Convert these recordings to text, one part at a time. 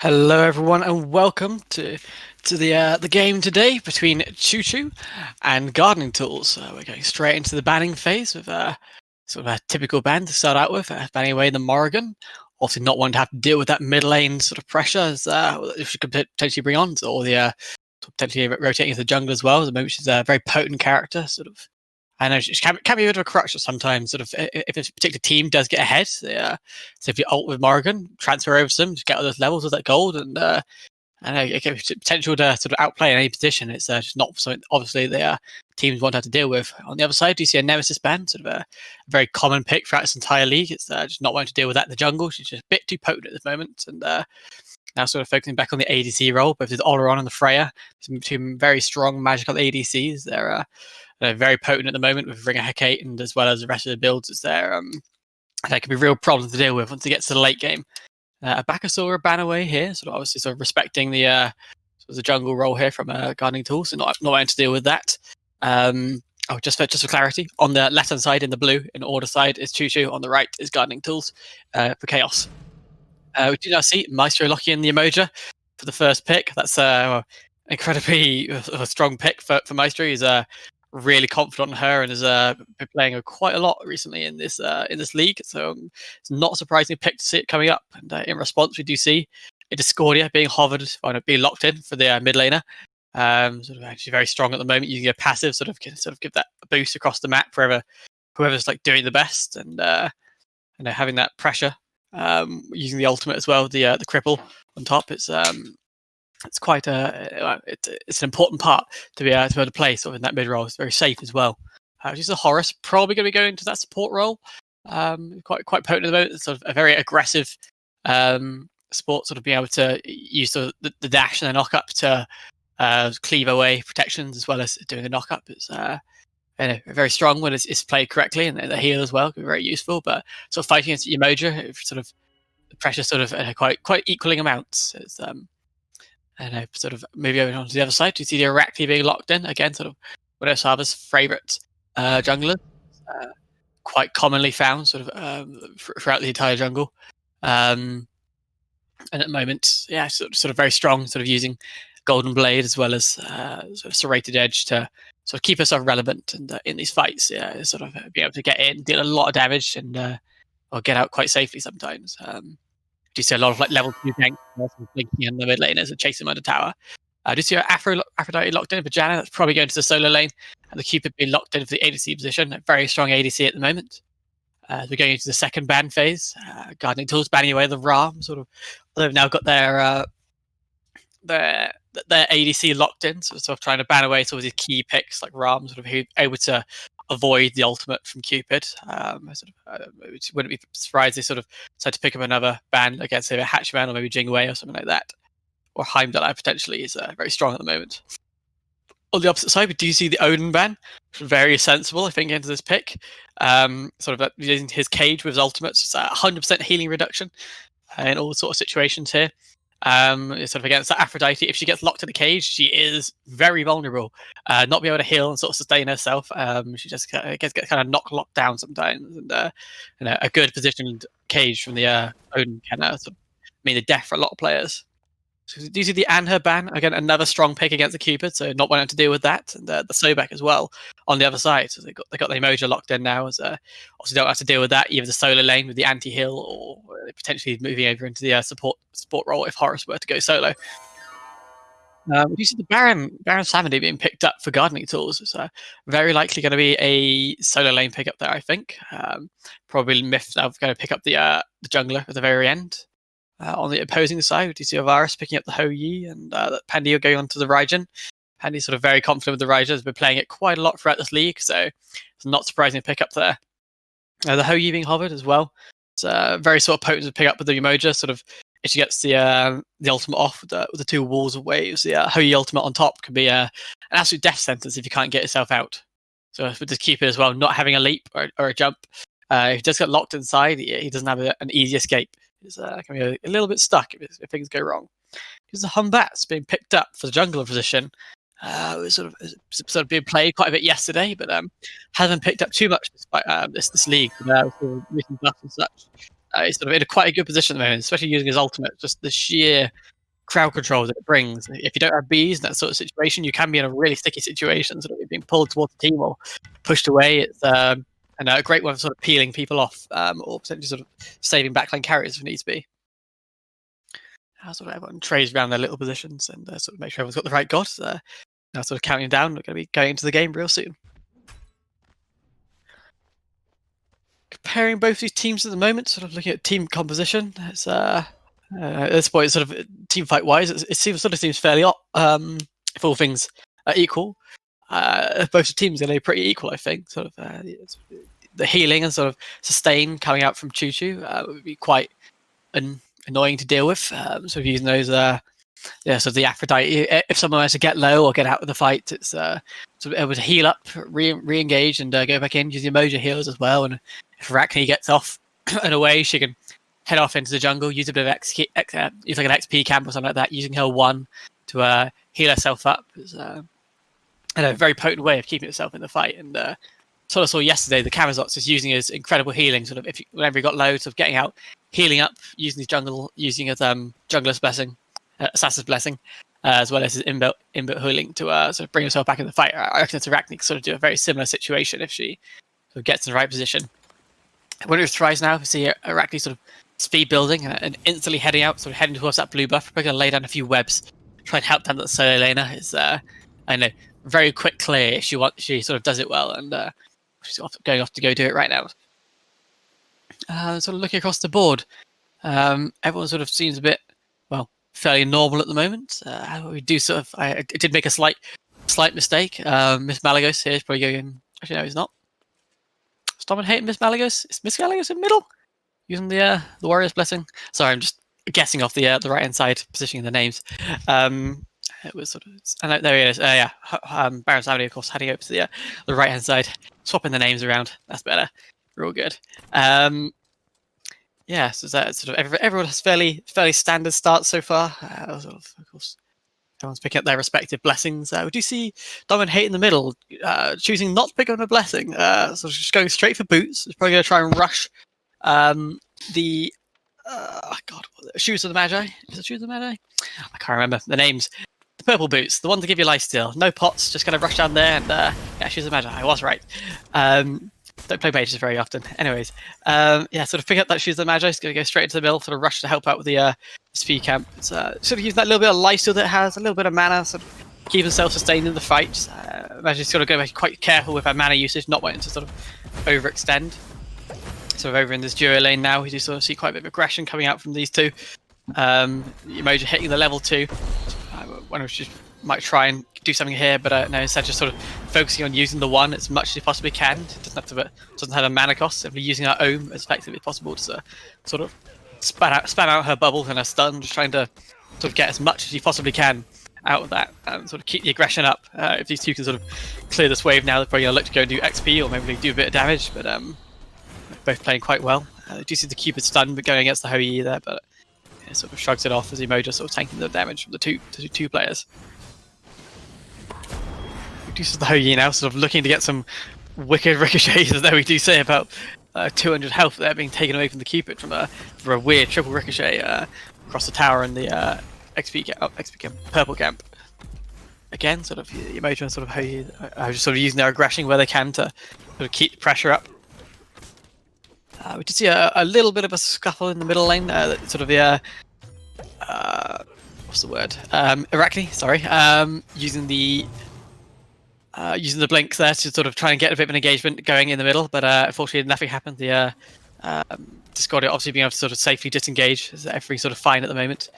Hello, everyone, and welcome to the game today between Choo and Gardening Tools. We're going straight into the banning phase with sort of a typical ban to start out with, banning away the Morrigan. Obviously, not wanting to have to deal with that mid lane sort of pressure as if she could potentially bring on, or the potentially rotating into the jungle as well. At the moment, she's a very potent character, sort of. I know she can be a bit of a crutch sometimes. Sort of, if a particular team does get ahead, so if you ult with Morrigan, transfer over to them to get all those levels of that gold, and I know it gives potential to sort of outplay in any position. It's just not something obviously the teams want to have to deal with. On the other side, do you see a Nemesis ban, sort of a very common pick throughout this entire league? It's just not wanting to deal with that in the jungle. She's just a bit too potent at the moment, and now sort of focusing back on the ADC role, both with Oleron and the Freya, two very strong magical ADCs. They're very potent at the moment with Ringer Hecate, and as well as the rest of the builds. It's there. That can be real problems to deal with once it gets to the late game. Bakasura ban away here, sort of obviously sort of respecting the jungle role here from Gardening Tools, and not wanting to deal with that. Just for clarity, on the left hand side in the blue, in order side is Choo, on the right is Gardening Tools for Chaos. We do now see Maestro locking in the Emoja for the first pick. That's incredibly a strong pick for Maestro. He's really confident on her and has been playing her quite a lot recently in this league. So it's not a surprising pick to see it coming up. And in response, we do see a Discordia being hovered, being locked in for the mid laner. Sort of actually very strong at the moment, using a passive sort of give that boost across the map for whoever's like doing the best, and having that pressure. Using the ultimate as well, the cripple on top. It's quite it's an important part to be able to play sort of in that mid role. It's very safe as well. Just a Horus probably going to be going into that support role. Quite potent at the moment. It's sort of a very aggressive sport, sort of being able to use the dash and the knock up to cleave away protections as well as doing the knock up. It's very strong when it's played correctly, and the heal as well can be very useful. But sort of fighting against Emoja, sort of the pressure sort of quite equaling amounts. It's sort of moving over onto the other side. Do you see the Arachne being locked in again? Sort of one of Saba's favourite junglers, quite commonly found sort of throughout the entire jungle. And at the moment, yeah, sort of very strong, sort of using Golden Blade as well as sort of Serrated Edge to sort of keep herself relevant and in these fights. Yeah, sort of be able to get in, deal a lot of damage, and or get out quite safely sometimes. Do you see a lot of like level 2 tanks blinking in the mid laners and chasing them under tower? Do you see Aphrodite locked in for Janna? That's probably going to the solo lane, and the Cupid being locked in for the ADC position. A very strong ADC at the moment. We're going into the second ban phase. Gardening Tools banning away the Ram. Sort of, they've now got their ADC locked in, so sort of trying to ban away some of these key picks like Ram, sort of who able to avoid the ultimate from Cupid. Which wouldn't be surprised they sort of decide to pick up another ban against say a Hatchman or maybe Jingwei or something like that. Or Heimdall potentially is very strong at the moment. On the opposite side, we do see the Odin ban, very sensible, I think, into this pick. Sort of using his cage with his ultimates, it's 100% healing reduction in all sorts of situations here. Sort of against that Aphrodite, if she gets locked in the cage, she is very vulnerable. Not be able to heal and sort of sustain herself. She just gets kind of locked down sometimes, and a good positioned cage from the Odin can sort of mean the death for a lot of players. So do you see the Anher ban? Again, another strong pick against the Cupid, so not wanting to deal with that. And the Sobek as well on the other side. So they got the Emoja locked in now. As also don't have to deal with that, either the solo lane with the anti-heal or potentially moving over into the support role if Horus were to go solo. Do you see the Baron Samedi being picked up for Gardening Tools? It's very likely going to be a solo lane pickup there, I think. Probably Myth now going to pick up the jungler at the very end. On the opposing side, do you see Avaris picking up the Ho Yi and Pandy going on to the Raijin? Pandy's sort of very confident with the Raijin, has been playing it quite a lot throughout this league, so it's not surprising to pick up there. The Ho Yi being hovered as well. It's very sort of potent to pick up with the Umoja, sort of if she gets the ultimate off with the two walls of waves. The Ho Yi ultimate on top can be an absolute death sentence if you can't get yourself out. So with this Cupid as well, not having a leap or a jump, if he does get locked inside, he doesn't have an easy escape. He's can be a little bit stuck if things go wrong. Because the Humbat's being picked up for the jungler position. It was sort of being played quite a bit yesterday, but hasn't picked up too much despite this league with recent buffs and such. He's sort of in quite a good position at the moment, especially using his ultimate. Just the sheer crowd control that it brings. If you don't have bees in that sort of situation, you can be in a really sticky situation, sort of being pulled towards the team or pushed away. It's and a great one for sort of peeling people off, or potentially sort of saving backline carries if needs be. Sort of everyone trades around their little positions and sort of make sure everyone's got the right god. Now sort of counting down, we're going to be going into the game real soon. Comparing both these teams at the moment, sort of looking at team composition, it's at this point, sort of team fight wise, it seems fairly if all things are equal. Both the teams are going to be pretty equal, I think. Sort of the healing and sort of sustain coming out from Choo would be quite annoying to deal with. Sort of using those, sort of the Aphrodite. If someone wants to get low or get out of the fight, it's sort of able to heal up, re-engage, and go back in. Use the emoji heals as well. And if Arachne gets off and away, she can head off into the jungle, use a bit of use like an XP camp or something like that, using her 1 to heal herself up. It's a very potent way of keeping herself in the fight. And sort of saw yesterday the Camazots is using his incredible healing. Sort of whenever he got low, sort of getting out, healing up, using his his jungler's blessing, assassin's blessing, as well as his inbuilt healing to sort of bring herself back in the fight. I reckon Arachne sort of do a very similar situation if she sort of gets in the right position. When it tries now, we see Arachne sort of speed building and instantly heading out, sort of heading towards that blue buff. We're going to lay down a few webs, try and help down that solo laner. It's I know, very quick clear if she sort of does it well, and she's going off to go do it right now. Sort of looking across the board, everyone sort of seems a bit, fairly normal at the moment. We do sort of, I did make a slight mistake. Miss Malagos here is probably going. Actually, no, he's not. Stop and hate Miss Malagos. Is Miss Malagos in middle? Using the Warrior's Blessing. Sorry, I'm just guessing off the right hand side, positioning the names. It was sort of. There he is. Yeah, Baron Samedi, of course, heading over to the right hand side, swapping the names around. That's better. We're all good. Yeah, so that's sort of everyone has fairly standard starts so far. Of course, everyone's picking up their respective blessings. We do see Dom and Hate in the middle, choosing not to pick up a blessing. So just going straight for boots. He's probably going to try and rush the Shoes of the Magi. Is it Shoes of the Magi? I can't remember the names. The purple boots, the one to give you lifesteal. No pots, just going to rush down there and Shoes of the Magi. I was right. Don't play mages very often. Anyways, sort of pick up that Shoes of the Magi. It's going to go straight into the middle, sort of rush to help out with the speed camp. It's sort of using that little bit of lifesteal that it has, a little bit of mana, sort of keep himself sustained in the fight. Imagine he's got to go quite careful with our mana usage, not wanting to sort of overextend. Sort of over in this duo lane now, we do sort of see quite a bit of aggression coming out from these two. Emoji hitting the level 2. One of just might try and do something here, but no, instead just sort of focusing on using the 1 as much as he possibly can. It doesn't have a mana cost, simply using our own as effectively as possible to sort of span out her bubble and her stun, just trying to sort of get as much as you possibly can out of that and sort of keep the aggression up. If these two can sort of clear this wave now, they're probably going to look to go and do XP or maybe do a bit of damage, but both playing quite well. Do you see the Cupid stun going against the Hou there, but it sort of shrugs it off as Emoji sort of tanking the damage from the two players. Reduces the Hou now, sort of looking to get some wicked ricochets, as though we do say about 200 health there being taken away from the Cupid for a weird triple ricochet across the tower and the XP camp, purple camp. Again, sort of Emoji and sort of Hou just sort of using their aggression where they can to sort of keep the pressure up. We did see a little bit of a scuffle in the middle lane. Sort of the what's the word? Arachne, sorry. Using the blinks there to sort of try and get a bit of an engagement going in the middle, but unfortunately nothing happened. The Discordia obviously being able to sort of safely disengage. Everything's sort of fine at the moment.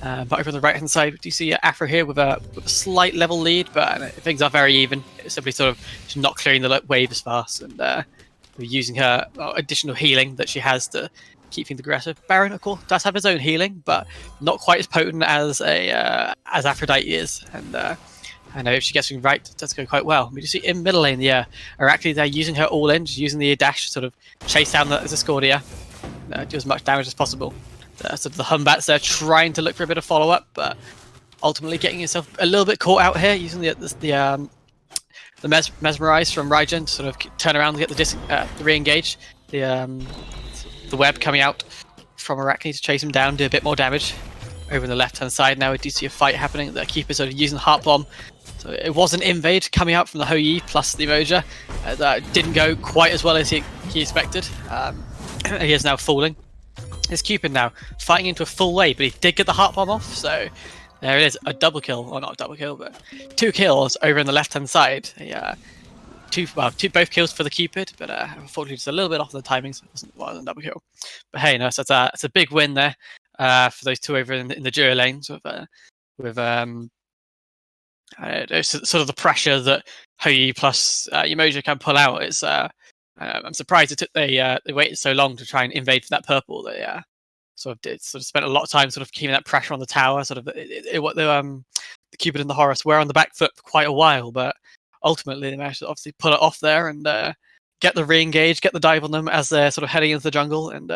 But over on the right hand side, we do see Afro here with a slight level lead, but things are very even. It's simply sort of just not clearing the wave as fast, and using her additional healing that she has to keep things aggressive. Baron, of course, does have his own healing, but not quite as potent as as Aphrodite is. And I know if she gets things right, it does go quite well. We just see in middle lane, Arachne there using her all in, just using the dash to sort of chase down the Discordia, do as much damage as possible. Sort of the Humbats there trying to look for a bit of follow up, but ultimately getting yourself a little bit caught out here using the mesmerize from Raijin to sort of turn around and get the re-engage. The web coming out from Arachne to chase him down, do a bit more damage. Over on the left-hand side now, we do see a fight happening. The keeper sort of using the Heart Bomb. So it was an invade coming out from the Hou Yi plus the Emoja. That didn't go quite as well as he expected. He is now falling. His Cupid now fighting into a full wave, but he did get the Heart Bomb off. So there it is, a double kill, or not a double kill, but 2 kills over on the left-hand side. Both kills for the Cupid, but unfortunately just a little bit off the timing, so it wasn't a double kill. But hey, no, so it's a big win there for those two over in the duo lanes with sort of the pressure that Hou Yi plus Emoja can pull out. Is I'm surprised they waited so long to try and invade for that purple. They sort of spent a lot of time sort of keeping that pressure on the tower. Sort of the Cupid and the Horus were on the back foot for quite a while, but ultimately they managed to obviously pull it off there and get the re-engage, get the dive on them as they're sort of heading into the jungle. And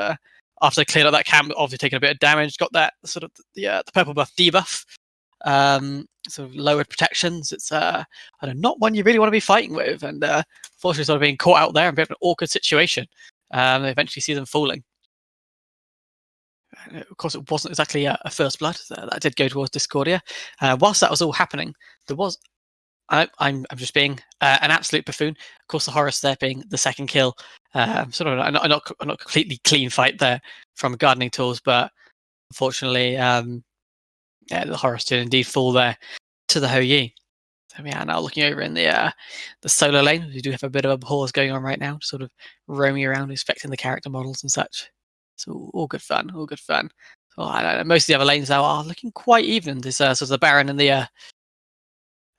after they cleared out that camp, obviously taking a bit of damage, got that sort of the purple buff debuff, sort of lowered protections. It's not one you really want to be fighting with, and unfortunately sort of being caught out there in a bit of an awkward situation. They eventually see them falling. Of course, it wasn't exactly a first blood. That did go towards Discordia. Whilst that was all happening, there was... I'm just being an absolute buffoon. Of course, the Horus there being the second kill. Sort of a not completely clean fight there from Gardening Tools, but unfortunately, the Horus did indeed fall there to the Hou Yi. So we are now looking over in the solo lane. We do have a bit of a pause going on right now, sort of roaming around, inspecting the character models and such. So all good fun, all good fun. So I don't know, most of the other lanes now are looking quite even. There's sort of the Baron and the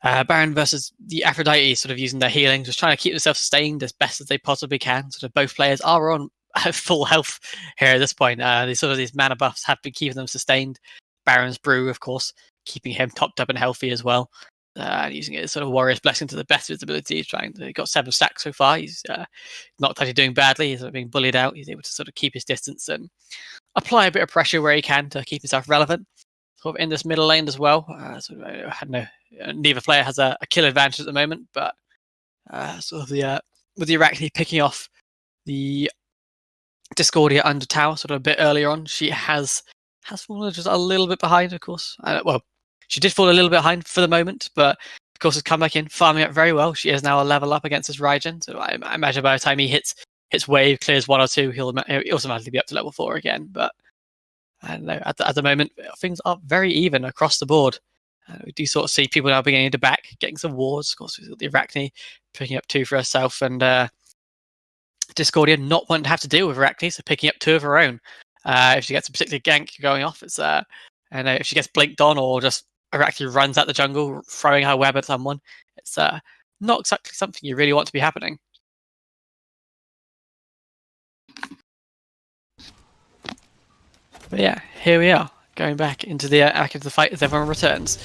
Baron versus the Aphrodite sort of using their healing, just trying to keep themselves sustained as best as they possibly can. Sort of both players are on full health here at this point. These mana buffs have been keeping them sustained. Baron's Brew, of course, keeping him topped up and healthy as well. Using it as sort of Warrior's Blessing to the best of his ability. He got 7 stacks so far. He's not actually doing badly. He's being bullied out. He's able to sort of keep his distance and apply a bit of pressure where he can to keep himself relevant. Sort of in this middle lane as well. Neither player has a kill advantage at the moment, but with the Arachne picking off the Discordia under tower sort of a bit earlier on, she has fallen just a little bit behind, of course. She did fall a little bit behind for the moment, but of course has come back in, farming up very well. She is now a level up against his Raijin, so I imagine by the time he hits wave, clears 1 or 2, he'll automatically be up to level 4 again. But I don't know, at the moment, things are very even across the board. We do sort of see people now beginning to back, getting some wards. Of course, we've got the Arachne picking up 2 for herself, and Discordia not wanting to have to deal with Arachne, so picking up 2 of her own. If she gets a particular gank going off, it's if she gets blinked on or just Arachne runs out the jungle, throwing her web at someone, it's not exactly something you really want to be happening. But yeah, here we are, going back into the fight as everyone returns.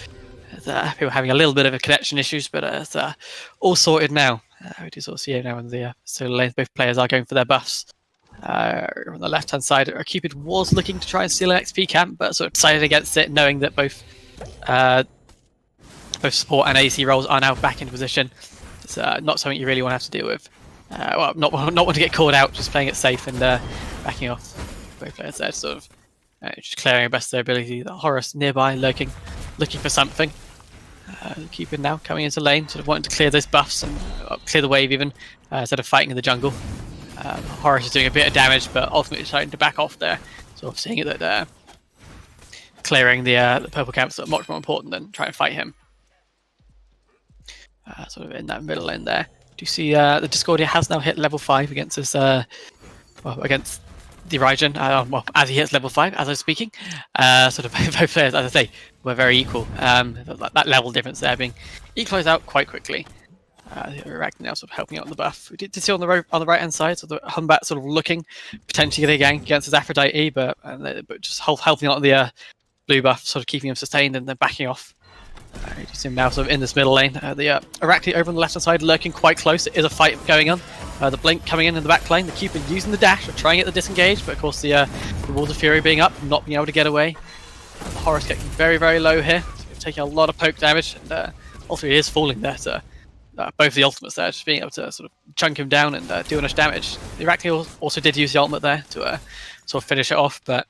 People having a little bit of a connection issues, but it's all sorted now. We do sort of see it now in the solo lanes. Both players are going for their buffs. On the left-hand side, Cupid was looking to try and steal an XP camp, but sort of decided against it, knowing that both support and AC roles are now back into position. It's not something you really want to have to deal with. Not want to get called out, just playing it safe and backing off. Both players there, sort of just clearing best of their ability. The Horus nearby, looking for something. Cupid now coming into lane, sort of wanting to clear those buffs and clear the wave even, instead of fighting in the jungle. Horus is doing a bit of damage, but ultimately starting to back off there. Sort of seeing it that clearing the purple camp is much more important than trying to fight him. Sort of in that middle lane there. Do you see the Discordia has now hit level 5 against this against the Raijin, as he hits level 5, as I was speaking. Sort of both players, as I say, were very equal. That level difference there being equalised out quite quickly. Arachne now sort of helping out on the buff. We did see on the right hand side, so the Humbat sort of looking potentially get a gank against his Aphrodite, but just helping out on the blue buff, sort of keeping him sustained and then backing off. You see him now sort of in this middle lane. The Arachne over on the left hand side lurking quite close. It is a fight going on. The Blink coming in the back lane. The Cupid using the dash, trying to get the disengage, but of course the Walls of Fury being up, not being able to get away. The Horus getting very, very low here, so taking a lot of poke damage, and ultimately he is falling there. So both the ultimates there, just being able to sort of chunk him down and do enough damage. The Arachne also did use the ultimate there to sort of finish it off, but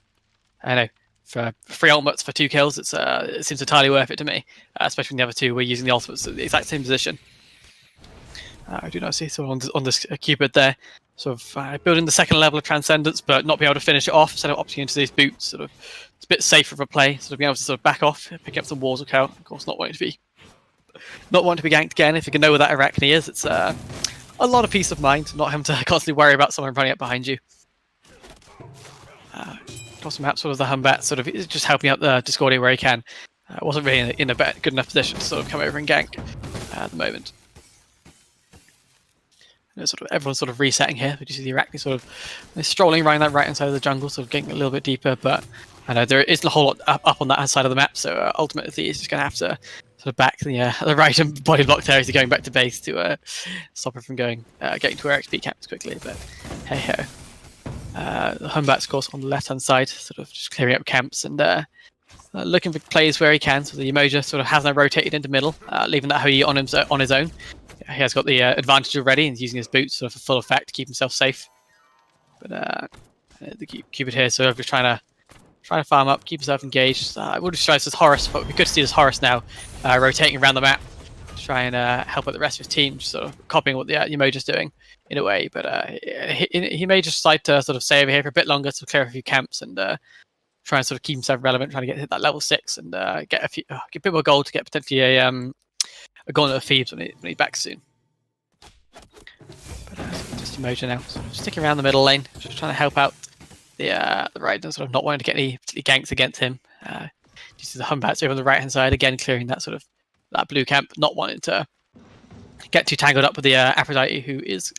I know for 3 ultimates for 2 kills, it seems entirely worth it to me, especially when the other 2 were using the ultimates at the exact same position. I do not see sort of on this Cupid there, sort of building the second level of Transcendence, but not being able to finish it off, instead of opting into these boots. Sort of, it's a bit safer of a play, sort of being able to sort of back off, pick up some walls of count. Of course, not wanting to be ganked again. If you can know where that Arachne is, it's a lot of peace of mind, not having to constantly worry about someone running up behind you. Across the map, sort of the Humbat, sort of just helping out the Discordia where he can. Wasn't really in a good enough position to sort of come over and gank at the moment. Sort of everyone's sort of resetting here. We do see the Arachne sort of strolling around that right-hand side of the jungle, sort of getting a little bit deeper, but I know there isn't a whole lot up on that side of the map, so ultimately he's just going to have to sort of back the right and body block there as he's going back to base to stop her from getting to her XP caps quickly, but hey-ho. The Humbat's, of course, on the left-hand side, sort of just clearing up camps and looking for plays where he can, so the Emoja sort of has now rotated into middle, leaving that Hou on his own. He has got the advantage already and he's using his boots sort of for full effect to keep himself safe. But the Cupid here, so just trying to farm up, keep himself engaged. I would have tried this Horus, but it'd be good to see this Horus now rotating around the map to try and help out the rest of his team, just sort of copying what the Emoja's doing in a way. But he may just decide to sort of stay over here for a bit longer to clear a few camps and try and sort of keep himself relevant, trying to hit that level 6 and get a bit more gold to get potentially a Gauntlet of Thieves when he's back soon. But just Emoja now, sort of sticking around the middle lane, just trying to help out the Raiden, sort of not wanting to get any ganks against him. Just the Humbats over on the right hand side, again clearing that sort of that blue camp, not wanting to get too tangled up with the Aphrodite, who is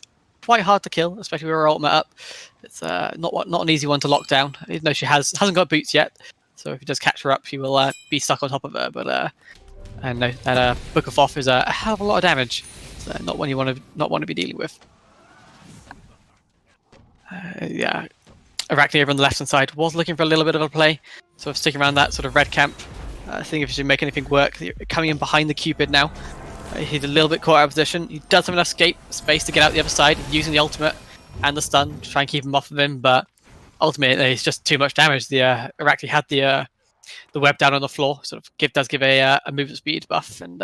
quite hard to kill, especially with her ultimate up. It's not an easy one to lock down, even though she hasn't got boots yet. So if he does catch her up, she will be stuck on top of her. But and no, that Book of Off is a hell of a lot of damage. So not one you want to be dealing with. Yeah, Arachne over on the left hand side was looking for a little bit of a play, sort of sticking around that sort of red camp. I think if he should make anything work, coming in behind the Cupid now. He's a little bit caught out of position. He does have enough space to get out the other side, using the ultimate and the stun to try and keep him off of him, but ultimately it's just too much damage. The Arachne had the web down on the floor, sort of does give a movement speed buff, and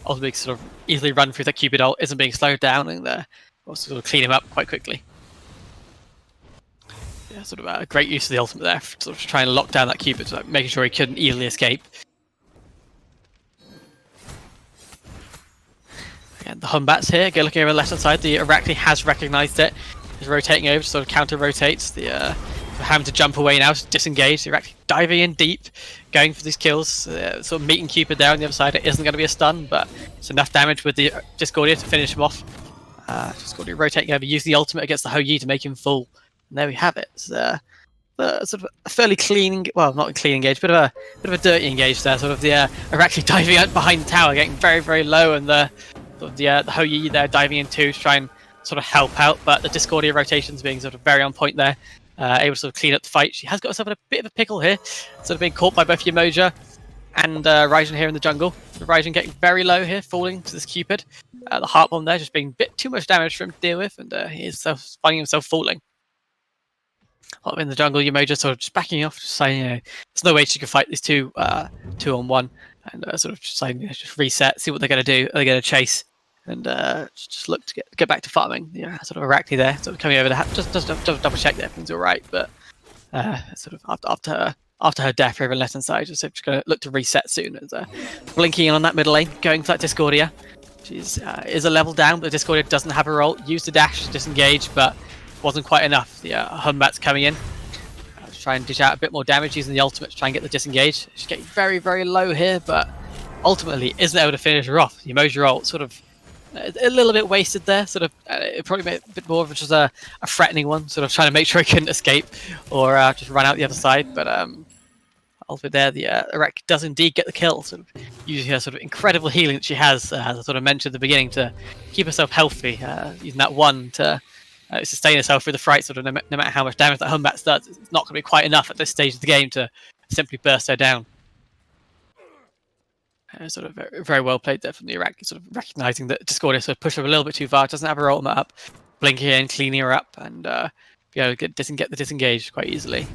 ultimately sort of easily run through that Cupid ult, isn't being slowed down, and also sort of clean him up quite quickly. Yeah, sort of a great use of the ultimate there, sort of trying to lock down that Cupid, so making sure he couldn't easily escape. Again, the Humbats here, again looking over the left hand side, the Arachne has recognised it, is rotating over, sort of counter rotates. The having to jump away now, disengage. The Arachne diving in deep, going for these kills, sort of meeting Cupid there on the other side. It isn't going to be a stun, but it's enough damage with the Discordia to finish him off. Discordia rotating over, use the ultimate against the Hou to make him full. And there we have it. It's, sort of a fairly clean, well, not a clean engage, bit of a dirty engage there. Sort of the Arachne diving out behind the tower, getting very, very low, and the Hou there diving in too to try and sort of help out. But the Discordia rotations being sort of very on point there, able to sort of clean up the fight. She has got herself in a bit of a pickle here, sort of being caught by both Emoja and Raijin here in the jungle. So Raijin getting very low here, falling to this Cupid. The heart bomb there just being a bit too much damage for him to deal with, and he is finding himself falling. Up in the jungle, Emoja sort of just backing off, just saying, there's no way she can fight these two on one, and sort of just saying, just reset, see what they're going to do. Are they going to chase and just look to get back to farming? Yeah, sort of Arachne there, sort of coming over to just double check that everything's all right. But sort of after her death over on the left hand side, just going to look to reset soon. And blinking in on that middle lane, going for that Discordia. She's is a level down, but the Discordia doesn't have her ult. Used the dash, disengage, but wasn't quite enough. The Humbat's coming in to try and dish out a bit more damage using the ultimate to try and get the disengage. She's getting very, very low here, but ultimately isn't able to finish her off. The Emoja ult sort of a little bit wasted there. Sort of it probably made a bit more of just a threatening one, sort of trying to make sure he couldn't escape or just run out the other side. But ultimately there, the Arachne does indeed get the kill, sort of using her sort of incredible healing that she has, as I sort of mentioned at the beginning, to keep herself healthy, using that one to sustain herself through the fight. Sort of no matter how much damage that Humbat does, it's not going to be quite enough at this stage of the game to simply burst her down. Sort of very, very well played there from the Iraqi, sort of recognizing that Discordia sort of pushed her a little bit too far, doesn't have her ultimate up, blinking in, cleaning her up, and be able to get the disengage quite easily.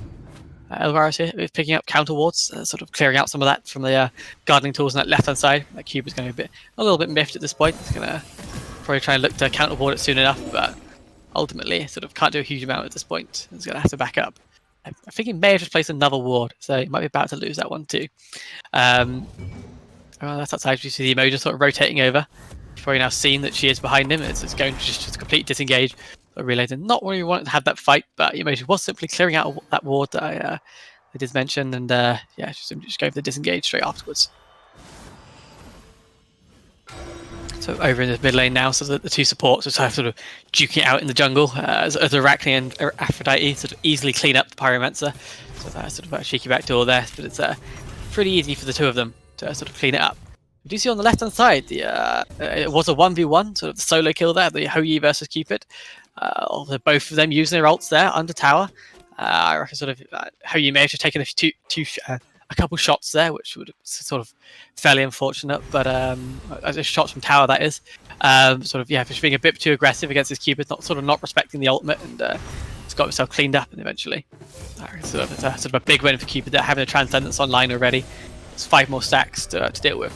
Elvaris here is picking up counter wards, sort of clearing out some of that from the gardening tools on that left hand side. That cube is going to be a little bit miffed at this point. It's going to probably try and look to counter ward it soon enough, but ultimately sort of can't do a huge amount at this point. It's going to have to back up. I think he may have just placed another ward, so he might be about to lose that one too. That's outside. You see the emoji sort of rotating over. You've probably now seen that she is behind him. It's going to just complete disengage. So realizing not really wanting to have that fight, but the emoji was simply clearing out that ward that I did mention, and yeah, just going for the disengage straight afterwards. So over in the mid lane now, so the two supports are sort of duking it out in the jungle as Arachne and Aphrodite sort of easily clean up the Pyromancer. So that's sort of a cheeky backdoor there, but it's pretty easy for the two of them to sort of clean it up. We do see on the left hand side, it was a 1v1, sort of the solo kill there, the Hou versus Cupid. Both of them using their ults there under tower. I reckon sort of Hou may have just taken a couple shots there, which would have sort of fairly unfortunate, but shots from tower that is. Sort of just being a bit too aggressive against his Cupid, not respecting the ultimate, and it's got himself cleaned up, and eventually it's sort of a big win for Cupid there, having a Transcendence online already. It's 5 more stacks to deal with.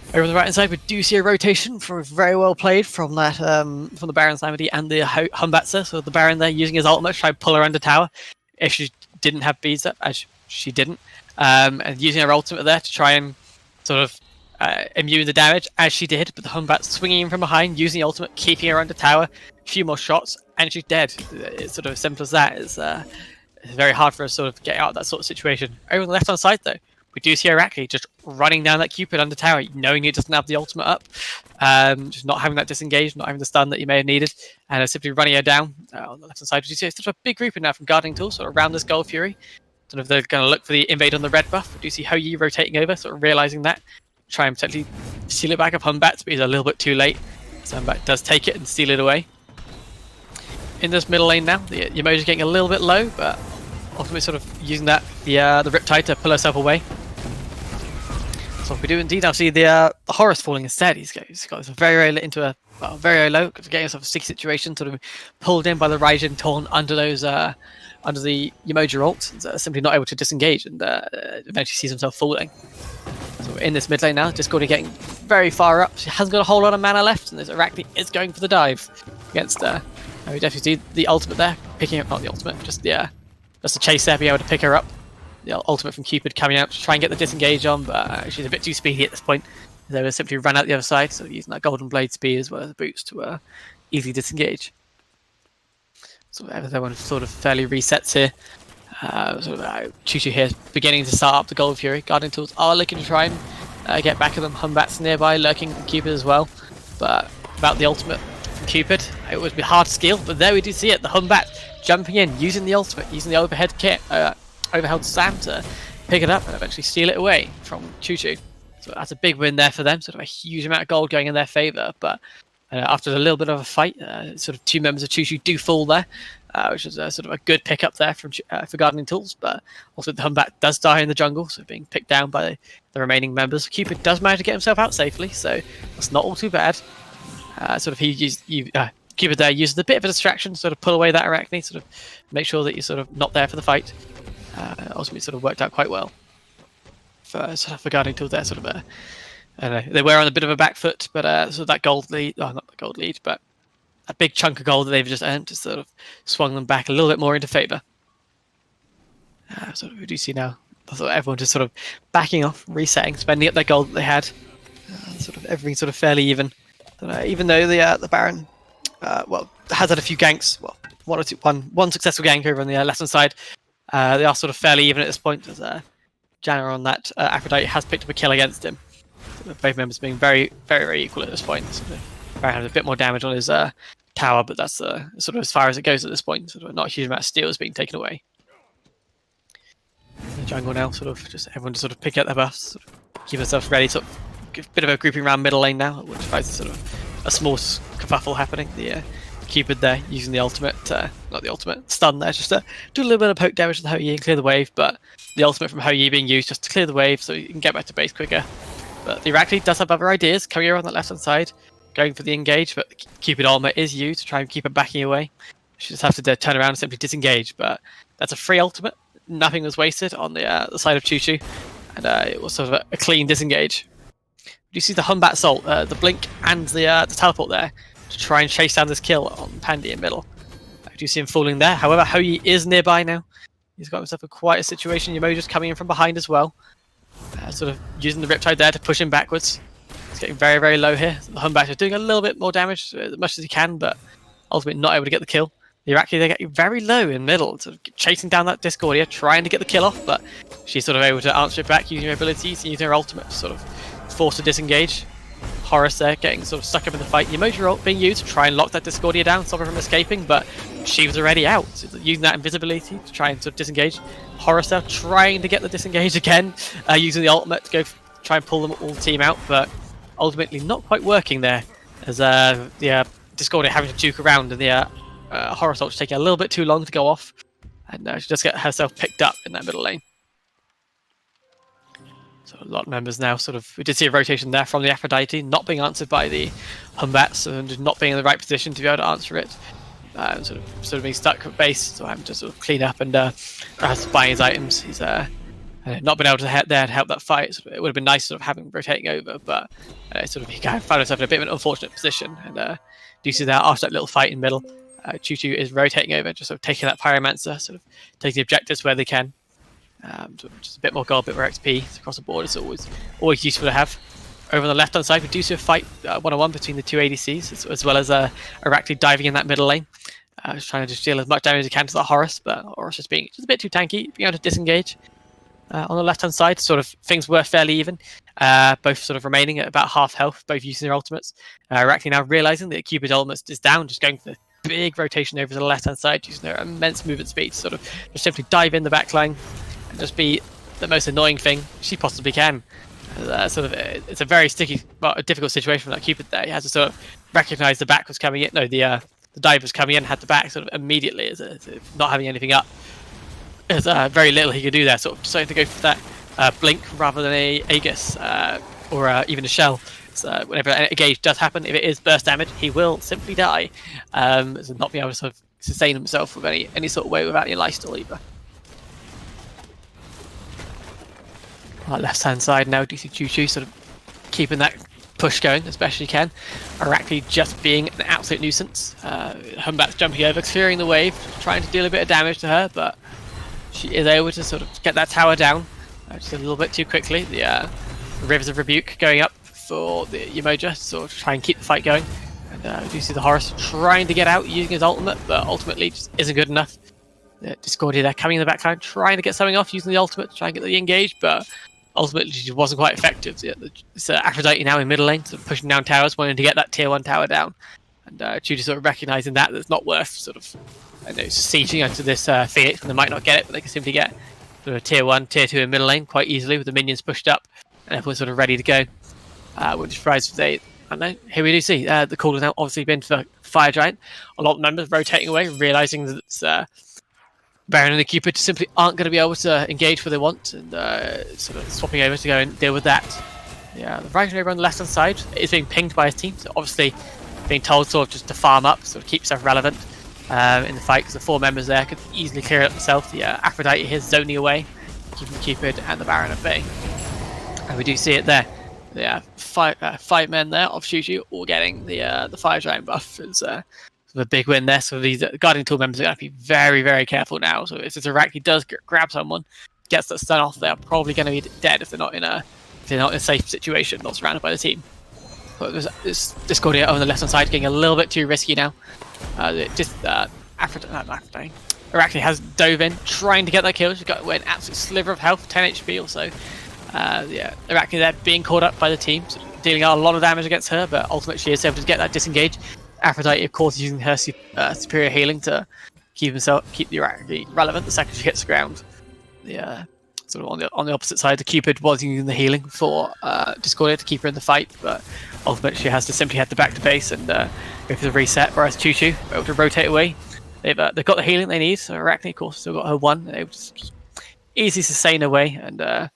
Over on the right hand side, we do see a rotation very well played from that from the Baron Samedi and the Humbatzer. So the Baron there using his ultimate to try and pull her under tower if she didn't have beads up, as she didn't, and using her ultimate there to try and sort of immune the damage as she did. But the Humbat swinging in from behind, using the ultimate, keeping her under tower. A few more shots, and she's dead. It's sort of as simple as that. It's very hard for us to sort of get out of that sort of situation. Over on the left hand side, though, we do see Arachne just running down that Cupid under tower, knowing it doesn't have the ultimate up, just not having that disengage, not having the stun that you may have needed, and simply running her down on the left hand side. We do see sort of a big group in now from Gardening Tools, sort of around this Gold Fury. Sort of they're going to look for the invade on the red buff. We do see Hou rotating over, sort of realizing that, try and potentially steal it back up Humbat, but he's a little bit too late. So Humbat does take it and steal it away. In this middle lane now, the Yamoja is getting a little bit low, but ultimately sort of using that the Riptide to pull herself away. So we do indeed now see the Horus falling instead. He's got very into a very low, getting himself a sticky situation, sort of pulled in by the Raijin torn under those under the Yamoja ult, simply not able to disengage, and eventually sees himself falling. So we're in this mid lane now, Discordia getting very far up. She hasn't got a whole lot of mana left, and this Arachne is going for the dive against we definitely see the ultimate there, picking up, not the ultimate, just the chase there, being able to pick her up. The ultimate from Cupid coming out to try and get the disengage on, but she's a bit too speedy at this point. They will simply run out the other side, so using that Golden Blade speed as well as a boost to easily disengage. So everyone sort of fairly resets here. Choo here is beginning to start up the Gold Fury. Guardian Tools are looking to try and get back at them. Humbat's nearby, lurking Cupid as well. But about the ultimate from Cupid, it would be hard to steal, but there we do see it. The Humbat jumping in, using the ultimate, using the overhead kit. Overheld Sam to pick it up and eventually steal it away from Choo. So that's a big win there for them, sort of a huge amount of gold going in their favour, but after a little bit of a fight, sort of 2 members of Choo do fall there, which is sort of a good pickup there from for Gardening Tools, but also the Humbat does die in the jungle, so being picked down by the remaining members. Cupid does manage to get himself out safely, so that's not all too bad. Cupid there uses a bit of a distraction, sort of pull away that Arachne, sort of make sure that you're sort of not there for the fight. Ultimately sort of worked out quite well for Gardening Tools there, sort of I don't know, they were on a bit of a back foot, but sort of that gold lead, not the gold lead, but a big chunk of gold that they've just earned just sort of swung them back a little bit more into favour. So we do see now everyone just sort of backing off, resetting, spending up their gold that they had. Sort of everything sort of fairly even. Even though the Baron has had a few ganks, one successful gank over on the left hand side. They are sort of fairly even at this point, as Janna on that Aphrodite has picked up a kill against him. So both members being very, very, very equal at this point. So Baron has a bit more damage on his tower, but that's sort of as far as it goes at this point. Sort of not a huge amount of steals being taken away. In the jungle now, sort of just everyone just sort of pick up their buffs, sort of keep themselves ready. Sort of a bit of a grouping around middle lane now, which finds sort of a small kerfuffle happening. The Cupid there using the ultimate, not the ultimate, stun there, just to do a little bit of poke damage to the Hou and clear the wave, but the ultimate from Hou being used just to clear the wave so you can get back to base quicker. But the Iraqi does have other ideas, coming over on that left-hand side, going for the engage, but Cupid ultimate is used to try and keep her backing away. She just has to turn around and simply disengage, but that's a free ultimate. Nothing was wasted on the side of Choo, and it was sort of a clean disengage. You see the Humbat Salt, the blink, and the teleport there to try and chase down this kill on Pandy in middle. Do you see him falling there? However, Hoyi is nearby now. He's got himself in quite a situation. Yamo just coming in from behind as well. Sort of using the Riptide there to push him backwards. He's getting very, very low here. The Humbat is doing a little bit more damage, as much as he can, but ultimately not able to get the kill. The Iraqi, they get very low in middle, sort of chasing down that Discordia, trying to get the kill off, but she's sort of able to answer it back using her abilities and using her ultimate to sort of force to disengage. Horus there getting sort of stuck up in the fight. The emoji ult being used to try and lock that Discordia down, stop her from escaping, but she was already out. So using that invisibility to try and sort of disengage. Horus there trying to get the disengage again, using the ultimate to go try and pull them all the team out, but ultimately not quite working there, as the Discordia having to juke around and the Horus ult taking a little bit too long to go off, and she just get herself picked up in that middle lane. So a lot of members now we did see a rotation there from the Aphrodite, not being answered by the Humbats and not being in the right position to be able to answer it. Sort of being stuck at base, so having to sort of clean up and buying his items. He's not been able to help that fight. So it would have been nice sort of having rotating over, but he kind of found himself in a bit of an unfortunate position. And do you see that after that little fight in middle, Choo is rotating over, just sort of taking that Pyromancer, sort of taking the objectives where they can. Just a bit more gold, a bit more XP across the board is always useful to have. Over on the left-hand side, we do see a fight one-on-one between the two ADCs, as well as Iraqi diving in that middle lane. Just trying to just deal as much damage as he can to that Horus, but Horus just being just a bit too tanky, being able to disengage. On the left-hand side, things were fairly even, both sort of remaining at about half health, both using their ultimates. Iraqi now realizing that Cupid ultimate is down, just going for the big rotation over to the left-hand side, using their immense movement speed to just simply dive in the backline and just be the most annoying thing she possibly can. It's a very a difficult situation for that Cupid there. He has to sort of recognize the back was coming in. No, the dive was coming in, had the back sort of immediately, as not having anything up. There's very little he could do there, sort of deciding to go for that blink rather than a Aegis or even a shell. So whenever an engage does happen, if it is burst damage, he will simply die, so not be able to sort of sustain himself with any sort of way without any lifesteal either. Left hand side now, DC Choo sort of keeping that push going as best she can. Iraqi just being an absolute nuisance. Humbat's jumping over, clearing the wave, trying to deal a bit of damage to her, but she is able to sort of get that tower down just a little bit too quickly. The Rivers of Rebuke going up for the Yamoja to sort of try and keep the fight going. And you see the Horus trying to get out using his ultimate, but ultimately just isn't good enough. The Discordia there coming in the backline, trying to get something off using the ultimate to try and get the engage, but ultimately she wasn't quite effective. It's Aphrodite now in middle lane, sort of pushing down towers, wanting to get that tier 1 tower down. And Choo sort of recognising that it's not worth sort of sieging onto this Phoenix, and they might not get it, but they can simply get sort of tier 1, tier 2 in middle lane quite easily with the minions pushed up and everyone's sort of ready to go. Which surprise today. I don't know. Here we do see the call has now obviously been for Fire Giant. A lot of members rotating away, realising that it's Baron and the Cupid simply aren't going to be able to engage where they want, and sort of swapping over to go and deal with that. Yeah, the Rhino over on the left hand side is being pinged by his team, so obviously being told sort of just to farm up, sort of keep yourself relevant in the fight, because the 4 members there could easily clear it themselves. The Aphrodite here zoning away, keeping Cupid and the Baron at bay. And we do see it there. Yeah, 5 men there of Choo all getting the Fire Giant buff. It's a big win there. So these Guardian Tool members are going to be very, very careful now. So if this Iraqi does grab someone, gets that stun off, they're probably going to be dead if they're not in a safe situation, not surrounded by the team. But this Discordia on the left hand side getting a little bit too risky now. Iraqi has dove in, trying to get that kill. She's got an absolute sliver of health, 10 HP or so. Iraqi there being caught up by the team, so dealing a lot of damage against her, but ultimately she is able to get that disengage. Aphrodite, of course, using her superior healing to keep the Iraqi relevant the second she hits the ground. Sort of on the opposite side, the Cupid was using the healing for Discordia to keep her in the fight, but ultimately she has to simply head back to base and go for the reset, whereas Choo able to rotate away. They've got the healing they need, so Arachne, of course, still got her 1, able to easily sustain away, and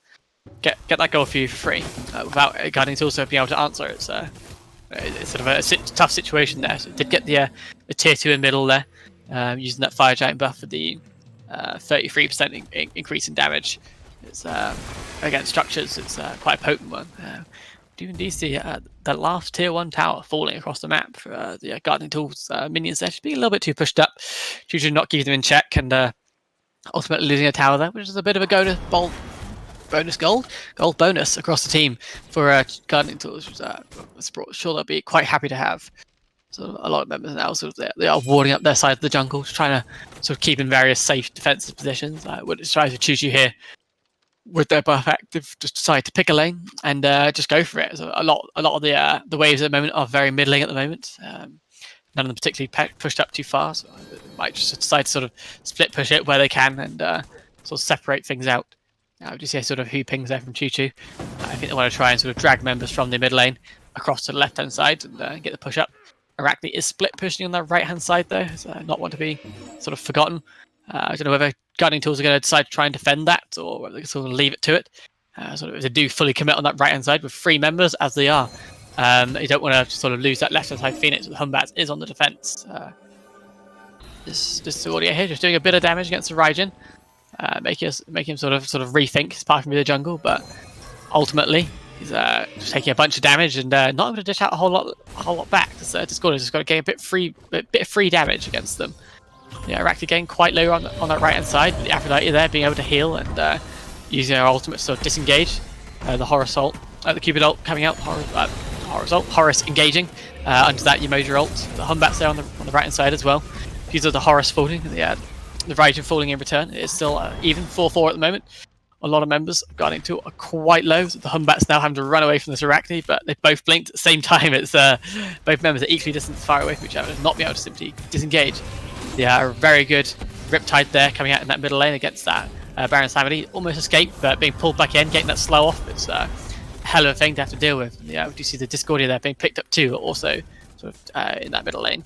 get that goal for you for free without Guardian Tools being able to answer. It's sort of a tough situation there. So it did get the tier 2 in middle there, using that Fire Giant buff for the 33% increase in damage. It's against structures. It's quite a potent one. Do you indeed see the last tier 1 tower falling across the map for the Guardian Tools minions there? Just being a little bit too pushed up, due to not keeping them in check, and ultimately losing a tower there, which is a bit of a gold bonus across the team for Guardian Tools, which sure they'll be quite happy to have. So a lot of members now sort of they are warding up their side of the jungle, trying to sort of keep in various safe defensive positions. Would try to Choo here with their buff active, just decide to pick a lane and just go for it. So a lot of the waves at the moment are very middling at the moment. None of them particularly pushed up too far, so they might just decide to sort of split push it where they can and sort of separate things out. We just see sort of who pings there from Choo. I think they want to try and sort of drag members from the mid lane across to the left hand side and get the push up. Arachne is split pushing on the right hand side though, so not want to be sort of forgotten. I don't know whether Guardian Tools are going to decide to try and defend that or whether they can sort of leave it to it. Sort of if they do fully commit on that right hand side with 3 members as they are, you don't want to sort of lose that left hand side Phoenix. The Humbats is on the defense. This audio here just doing a bit of damage against the Raijin. Make him sort of rethink his path through the jungle, but ultimately he's just taking a bunch of damage and not able to dish out a whole lot back. So Discord has just got to gain a bit of free damage against them. Yeah, Arachne getting quite low on that right hand side. The Aphrodite there being able to heal and using her ultimate to sort of disengage. The Horus ult, the Cupid ult coming out. Horus engaging under that Emoji ult. The Humbats there on the right hand side as well. These are the Horus falling. The Raijin falling in return. It is still even 4-4 at the moment. A lot of members of Guardian Tool are quite low. So the Humbats now having to run away from this Arachne, but they both blinked at the same time. It's both members are equally distant, far away from each other, not be able to simply disengage. Yeah, a very good Riptide there coming out in that middle lane against that Baron Samedi. Almost escaped, but being pulled back in, getting that slow off. It's a hell of a thing to have to deal with. Yeah, we do see the Discordia there being picked up too, also sort of in that middle lane.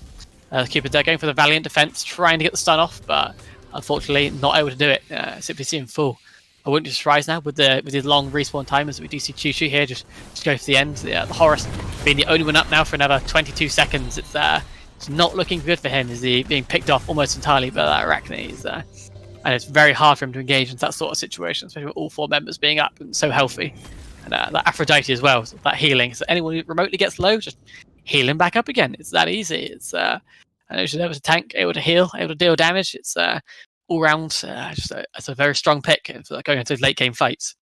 Cupid there going for the Valiant defense, trying to get the stun off, but unfortunately not able to do it. Simply seeing full. I wouldn't be surprised now with his long respawn timers. We do see Choo here just go for the end. The Horus being the only one up now for another 22 seconds. It's not looking good for him. Is he being picked off almost entirely by that Arachne? And it's very hard for him to engage in that sort of situation, especially with all 4 members being up and so healthy. And that Aphrodite as well, so that healing. So anyone who remotely gets low, just heal him back up again. It's that easy. It's I know there was a tank able to heal, able to deal damage. It's all round just a very strong pick for going into late game fights.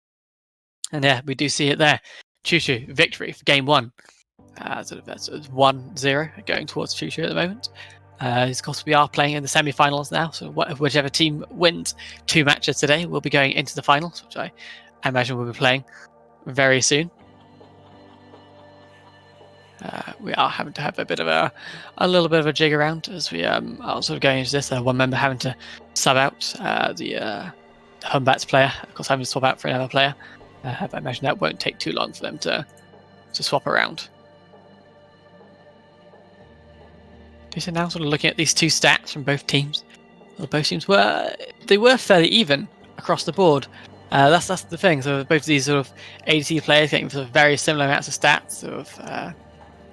And yeah, we do see it there. Choo victory for game 1. Sort of 1-0 going towards Choo at the moment. Of course, we are playing in the semi-finals now, so whichever team wins 2 matches today will be going into the finals, which I imagine we'll be playing very soon. We are having to have a little bit of a jig around as we are sort of going into this. One member having to sub out the Humbats player, of course, having to swap out for another player. I imagine that won't take too long for them to swap around. So now, sort of looking at these 2 stats from both teams. Well, both teams were fairly even across the board. That's the thing. So both of these sort of ADC players getting sort of very similar amounts of stats.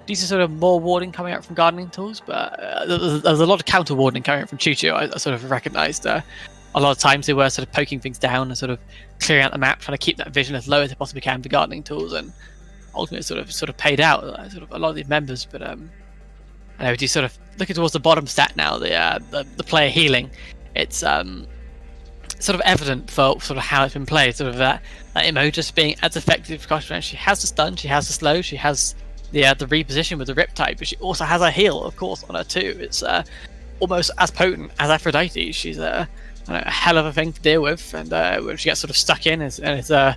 These are sort of more warding coming out from Gardening Tools, but there's a lot of counter warding coming out from Choo. I sort of recognised a lot of times they were sort of poking things down and sort of clearing out the map, trying to keep that vision as low as they possibly can for Gardening Tools, and ultimately sort of paid out. Sort of a lot of these members, but I know, do sort of looking towards the bottom stat now, the player healing. It's sort of evident for sort of how it's been played. Sort of that Imo just being as effective across. She has the stun, she has the slow, she has the reposition with the Riptide, but she also has a heal, of course, on her too. It's almost as potent as Aphrodite. She's a hell of a thing to deal with, and when she gets sort of stuck in, it's a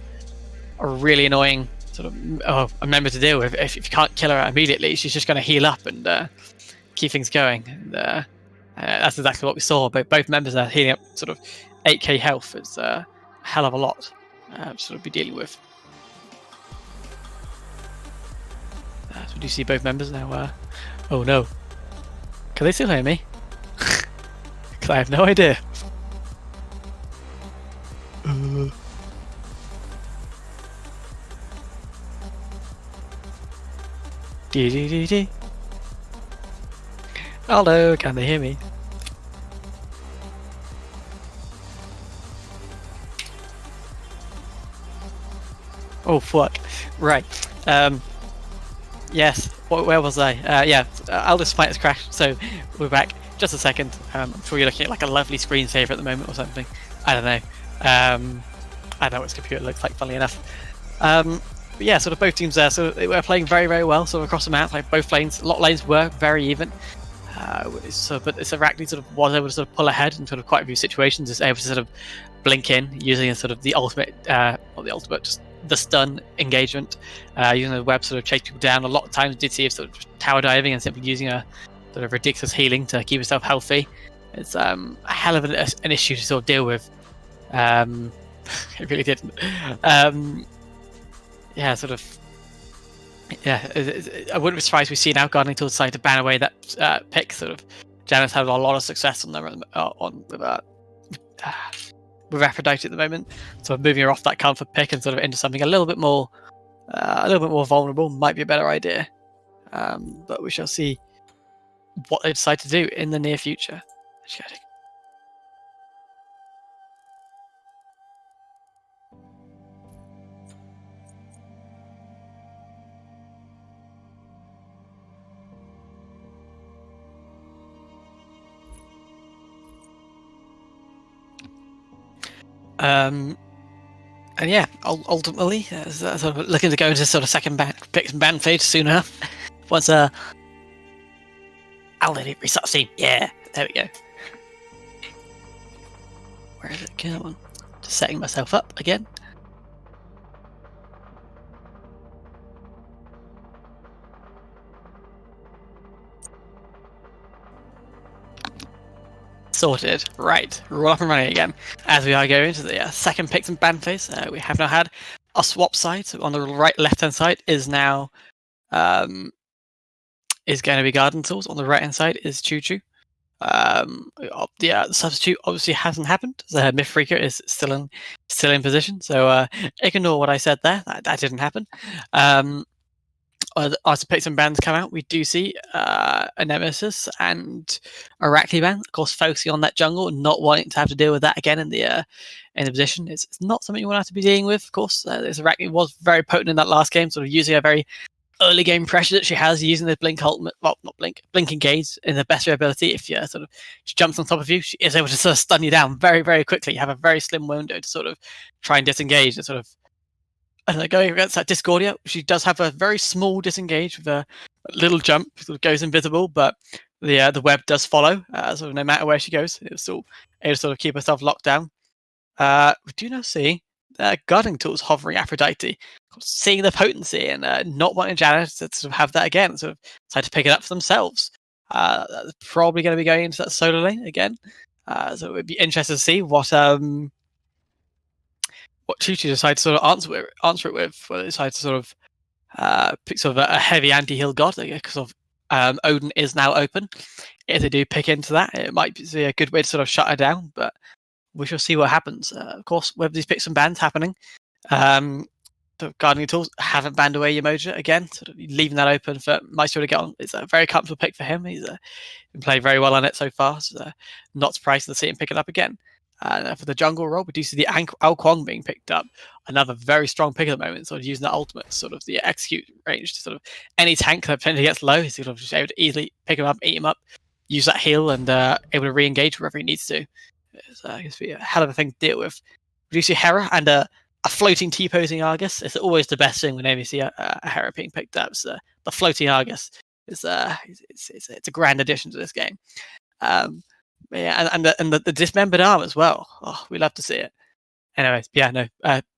really annoying sort of a member to deal with. If you can't kill her immediately, she's just going to heal up and keep things going. And that's exactly what we saw. Both members are healing up sort of 8k health. It's a hell of a lot to sort of be dealing with. So we do see both members now. Oh no. Can they still hear me? Because I have no idea. Hello, can they hear me? Oh fuck! Right. Yes. Where was I? Yeah. Aldous Smite has crashed, so we're back. Just a second. I'm sure you're looking at like a lovely screensaver at the moment or something. I don't know. I know what his computer looks like. Funnily enough. But yeah, sort of both teams there. So they were playing very, very well. Sort of across the map, like both lanes. A lot of lanes were very even. But it's Arachne sort of was able to sort of pull ahead in sort of quite a few situations. Is able to sort of blink in using a sort of the ultimate, not the ultimate, just the stun engagement, using the web sort of chase people down. A lot of times did see it sort of tower diving and simply using a sort of ridiculous healing to keep yourself healthy. It's a hell of an issue to sort of deal with. It really didn't. Yeah, sort of. Yeah, I wouldn't be surprised if we see now Gardening Tools decide to ban away that pick. Sort of, Janet's had a lot of success on them with Aphrodite at the moment. So moving her off that comfort pick and sort of into something a little bit more vulnerable might be a better idea. But we shall see what they decide to do in the near future. And yeah, ultimately, sort of looking to go into sort of second picks and ban phase soon enough. Once I'll let it restart scene. Yeah, there we go. Where is it? Come on. Just setting myself up again. Sorted. Right, we're all up and running again. As we are going to the second picks and ban phase, we have now had a swap side. So on the left-hand side is now is going to be Garden Tools. On the right-hand side is Choo. The substitute obviously hasn't happened. The Myth Freaker is still in position. So ignore what I said there. That didn't happen. As the picks and bans come out, we do see a Nemesis and a Arachne ban, of course, focusing on that jungle, not wanting to have to deal with that again in the position. It's not something you want to have to be dealing with, of course. This Arachne was very potent in that last game, sort of using a very early game pressure that she has, using the blink ultimate, well, not blink engage in the best of her ability. If you sort of she jumps on top of you, she is able to sort of stun you down very, very quickly. You have a very slim window to sort of try and disengage and sort of. And going against that Discordia, she does have a very small disengage with a little jump, sort of goes invisible, but the web does follow. Sort of no matter where she goes, it's still able to sort of keep herself locked down. We do now see Guarding Tools hovering Aphrodite, seeing the potency and not wanting Janet to sort of have that again, sort of decide to pick it up for themselves. That's probably going to be going into that solo lane again. So it would be interesting to see what Choo decides to sort of answer it with, whether they decide to sort of pick sort of a heavy anti-heal god, because Odin is now open. If they do pick into that, it might be a good way to sort of shut her down, but we shall see what happens. Of course, with these picks and bans happening, the Guardian Tools haven't banned away Yamoja again, sort of leaving that open for Maestro to get on. It's a very comfortable pick for him. He's been playing very well on it so far, so not surprised to see him pick it up again. For the jungle role, we do see the Al Kwong being picked up. Another very strong pick at the moment, sort of using the ultimate, sort of the execute range to sort of any tank that potentially gets low, he's sort of just able to easily pick him up, eat him up, use that heal, and able to re-engage wherever he needs to. It's going to be a hell of a thing to deal with. We do see Hera and a floating T-posing Argus. It's always the best thing whenever you see a Hera being picked up. So the floating Argus is it's a grand addition to this game. Yeah, and the dismembered arm as well. Oh, we love to see it. Anyways, yeah, no.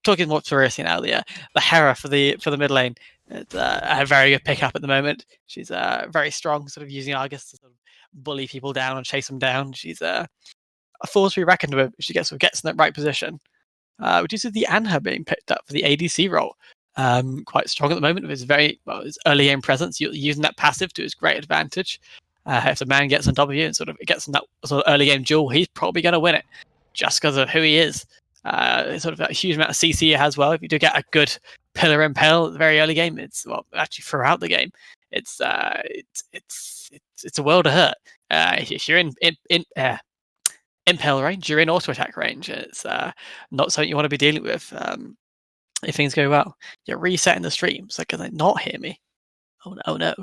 Talking more seriously now, the Hera for the mid lane, it's a very good pickup at the moment. She's very strong, sort of using Argus to sort of bully people down and chase them down. She's a force to be reckoned with if she gets in that right position. We do see the Anha being picked up for the ADC role. Quite strong at the moment with his early game presence, using that passive to his great advantage. If the man gets on top of you and sort of gets in that sort of early game duel, he's probably going to win it just because of who he is. Sort of a huge amount of CC he has. Well, if you do get a good pillar impale at the very early game, it's actually throughout the game, it's a world of hurt. If you're in impale range, you're in auto attack range. It's not something you want to be dealing with. If things go well, you're resetting the stream. So can they not hear me? Oh no.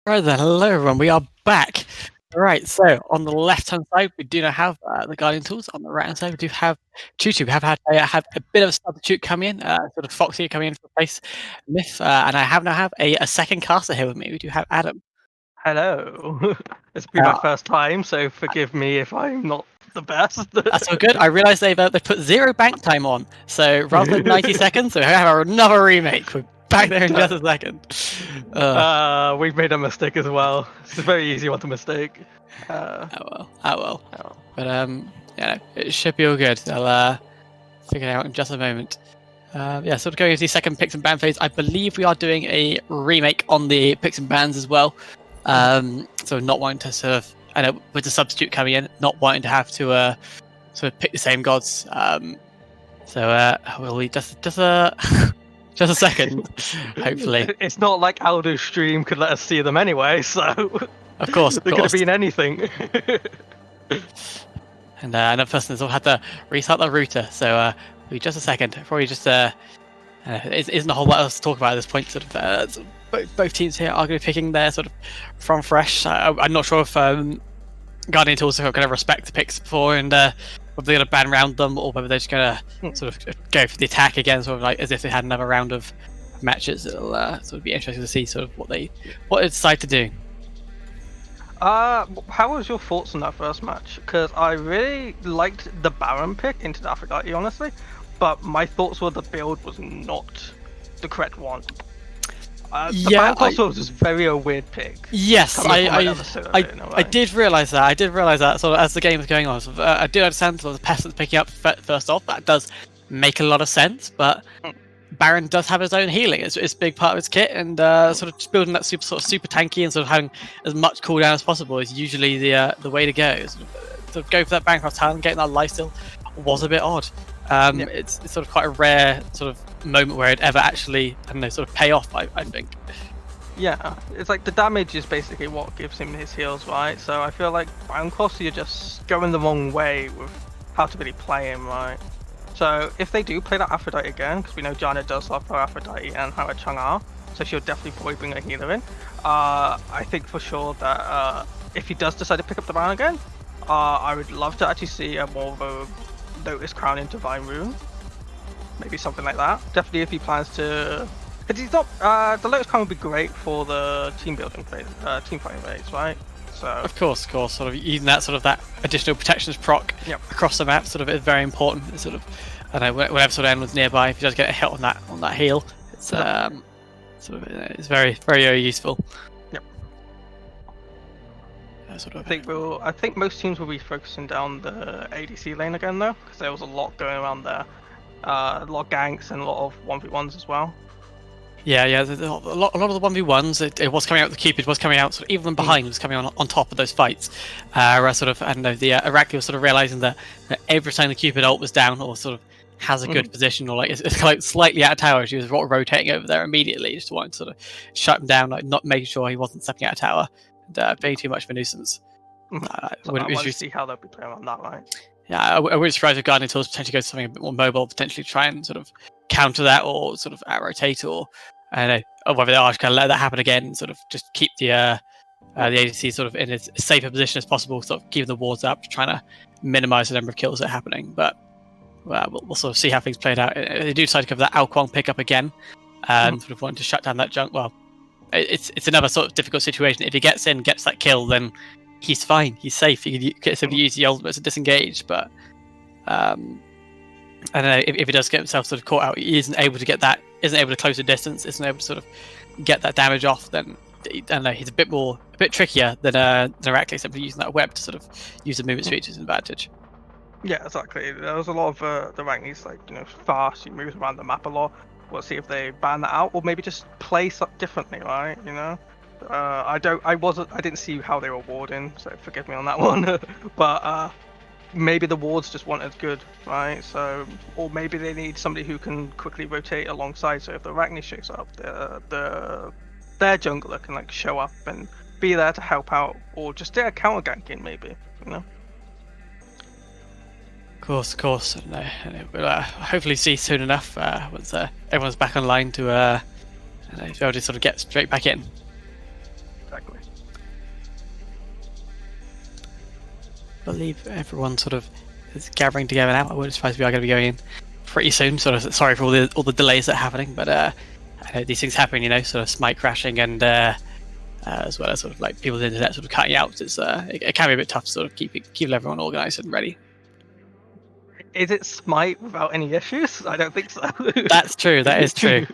Right then, hello everyone, we are back. Right, so on the left-hand side, we do now have the Guardian tools. On the right-hand side, we do have Choo. We have had a bit of a substitute coming in, sort of Foxy coming in to replace Myth, and I now have a second caster here with me. We do have Adam. Hello. It's been my first time, so forgive me if I'm not the best. That's all good. I realised they put 0 bank time on, so rather than 90 seconds, so we have another remake. We're back there in just a second. We've made a mistake as well. It's a very easy one to mistake. Oh well. But yeah, it should be all good. I'll figure it out in just a moment. Yeah, sort of going into the second picks and ban phase. I believe we are doing a remake on the picks and bans as well. So not wanting to sort of, I know with the substitute coming in, not wanting to have to sort of pick the same gods. So we'll be just a just a second, hopefully. It's not like Aldo's stream could let us see them anyway, so of course, they could have been anything. And another person has all had to restart the router, so be just a second. Probably just it isn't a whole lot else to talk about at this point. Sort of both teams here are going to be picking their sort of from fresh. I'm not sure if Guardian Tools are going to respect the picks before and whether they're going to ban round them or whether they're just going to sort of go for the attack again, sort of like as if they had another round of matches. It'll sort of be interesting to see sort of what they decide to do. How was your thoughts on that first match? Because I really liked the Baron pick into the Aphrodite, honestly, but my thoughts were the build was not the correct one. The Baron also was just very a weird pick. Yes, I did realise that. I did realise that sort of as the game was going on. Sort of, I do understand sort of the Peasants picking up first off. That does make a lot of sense, but Baron does have his own healing. It's a big part of his kit, and sort of just building that super tanky and sort of having as much cooldown as possible is usually the way to go. Sort of go for that Bancroft talent, getting that lifesteal was a bit odd. It's sort of quite a rare sort of moment where it ever actually, I don't know, sort of pay off. I think. Yeah, it's like the damage is basically what gives him his heals, right? So I feel like Bancroft, you're just going the wrong way with how to really play him, right? So if they do play that Aphrodite again, because we know Jana does love her Aphrodite and Hara Chang'ar, so she'll definitely probably bring a healer in. I think for sure that if he does decide to pick up the Baron again, I would love to actually see a more of a Lotus Crown into Divine Rune. Maybe something like that. Definitely if he plans to... Because he's not... the Lotus Crown would be great for the team building phase, team fighting phase, right? So of course, sort of using that sort of that additional protections proc across the map sort of is very important. It's sort of, I don't know, whenever sort of anyone's nearby, if he does get a hit on that heal, It's sort of it's very useful. Yep. Sort of. I think most teams will be focusing down the ADC lane again though, because there was a lot going around there. A lot of ganks and a lot of 1v1s as well. Yeah. A lot of the 1v1s, it was coming out, the Cupid was coming out, sort of, even behind was coming on top of those fights. Sort of, I don't know, the Iraqi was sort of realizing that every time the Cupid ult was down, or sort of has a good position, or like it's like slightly out of tower, she was rotating over there immediately, just wanting to sort of shut him down, like not making sure he wasn't stepping out of tower and being too much of a nuisance. So I want to see how they'll be playing on that line. Yeah, I wouldn't be surprised if Guardian Tools potentially go to something a bit more mobile, potentially try and sort of counter that, or sort of out rotate, or I don't know, or whether they are just going to let that happen again, and sort of just keep the ADC sort of in as safe a position as possible, sort of keeping the wards up, trying to minimize the number of kills that are happening. But we'll sort of see how things played out. If they do decide to cover that Alquang pickup again, sort of wanting to shut down that junk. Well, it's another sort of difficult situation. If he gets in, gets that kill, then he's fine. He's safe. He can get somebody use the ultimate to disengage. But I don't know, if he does get himself sort of caught out, he isn't able to get that, isn't able to close the distance, isn't able to sort of get that damage off, then I don't know, he's a bit trickier than Heracles, simply using that web to sort of use the movement speed to his advantage. Yeah, exactly. There was a lot of the Ragni's, like, fast. He moves around the map a lot. We'll see if they ban that out, or maybe just play something differently, right? I didn't see how they were warding, so forgive me on that one. But maybe the wards just weren't as good, right? So, or maybe they need somebody who can quickly rotate alongside. So if the Ragni shows up, their jungler can like show up and be there to help out, or just do a counter ganking, maybe. Of course. We'll hopefully see soon enough once everyone's back online to be able to sort of get straight back in. Exactly. I believe everyone sort of is gathering together now. I wouldn't be surprised if we are going to be going in pretty soon. Sort of sorry for all the delays that are happening, but I know these things happen. Sort of Smite crashing and as well as sort of like people's internet sort of cutting out. It can be a bit tough to sort of keep everyone organised and ready. Is it Smite without any issues? I don't think so. That's true. That is true.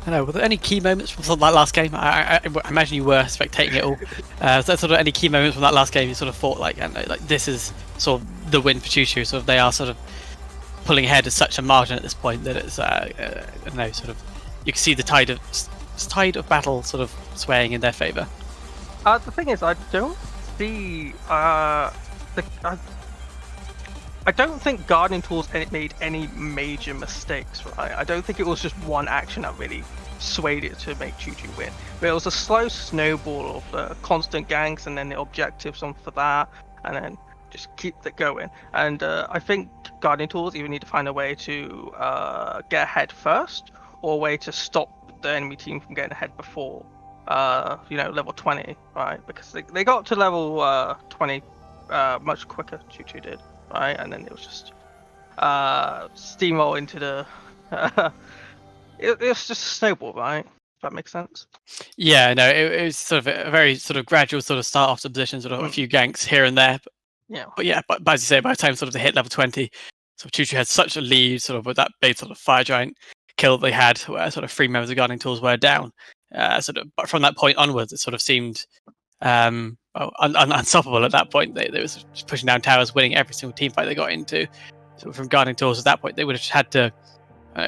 I know. Were there any key moments from that last game? I imagine you were spectating it all. Was there sort of any key moments from that last game you sort of thought, like, I don't know, like this is sort of the win for Choo Choo? Sort of they are sort of pulling ahead at such a margin at this point that it's I don't know, sort of you can see the tide of battle sort of swaying in their favour. The thing is, I don't see I don't think Guardian Tools made any major mistakes, right? I don't think it was just one action that really swayed it to make Choo Choo win. But it was a slow snowball of constant ganks and then the objectives on for that, and then just keep it going. And I think Guardian Tools either need to find a way to get ahead first, or a way to stop the enemy team from getting ahead before level 20, right? Because they got to level 20 much quicker, Choo Choo did. Right, and then it was just steamroll into the. It was just a snowball, right? If that makes sense. Yeah, no, it was sort of a very sort of gradual sort of start off the position, sort of a few ganks here and there. But as you say, by the time sort of they hit level 20, sort of Choo Choo had such a lead, sort of with that big sort of fire giant kill they had, where sort of 3 members of Guardian Tools were down. But from that point onwards, it sort of seemed unstoppable at that point. They were just pushing down towers, winning every single team fight they got into. So from Guardian Tools at that point, they would have had to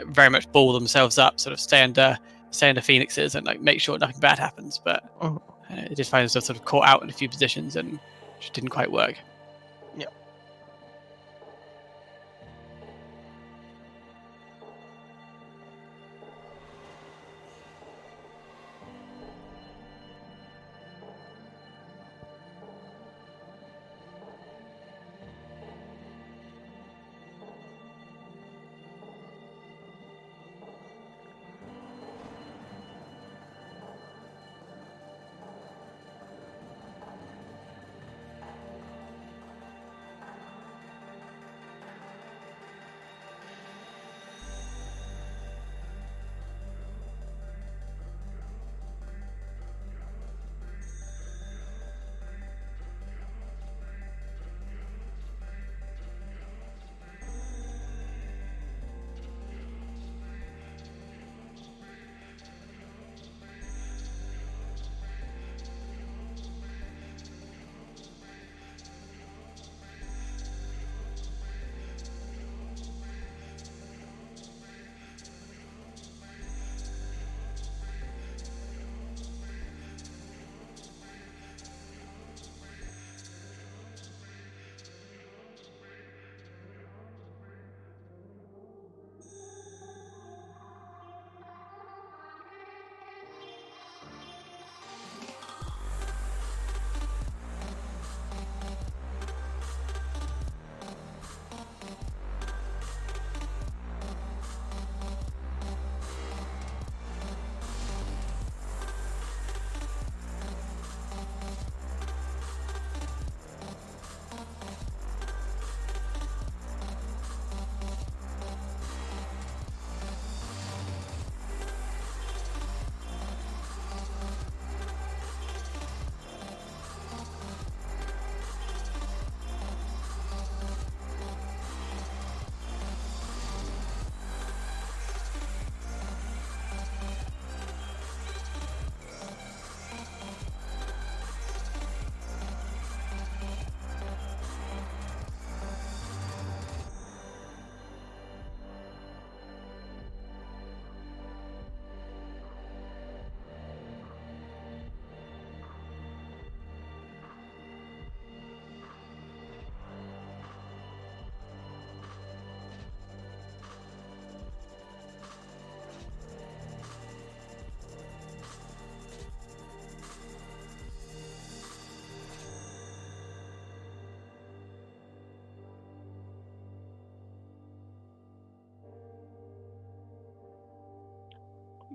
very much ball themselves up, sort of stay under Phoenixes and like make sure nothing bad happens. But they just find themselves sort of caught out in a few positions and just didn't quite work. Yeah.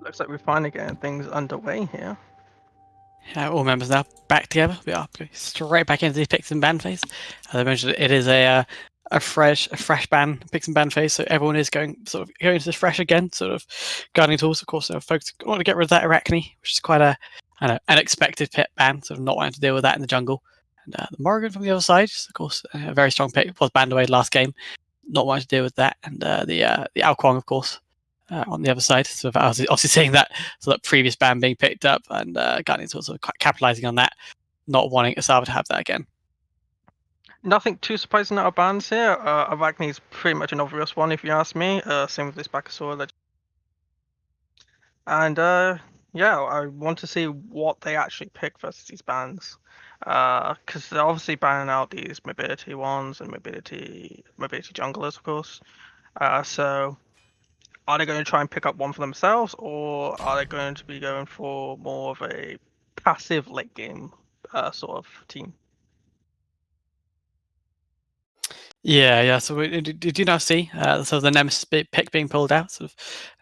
Looks like we're finally getting things underway here. All members now back together. We are straight back into the picks and ban phase. As I mentioned, it is a fresh ban picks and ban phase. So everyone is going into this fresh again. Sort of guarding tools, of course. Folks want to get rid of that Arachne, which is quite a unexpected pit ban. Sort of not wanting to deal with that in the jungle. And the Morrigan from the other side, of course, a very strong pick. Was banned away last game. Not wanting to deal with that. And the Alquang, of course, on the other side. So I was obviously seeing that previous ban being picked up and Guardians sort of capitalizing on that, not wanting Asava to have that again. Nothing too surprising out of bans here. Arachne is pretty much an obvious one if you ask me. Same with this Bakasaur. And yeah, I want to see what they actually pick versus these bans. Because they're obviously banning out these mobility ones and mobility junglers, of course. So are they going to try and pick up one for themselves, or are they going to be going for more of a passive late game sort of team? Yeah. So did you now see the Nemesis pick being pulled out? Sort of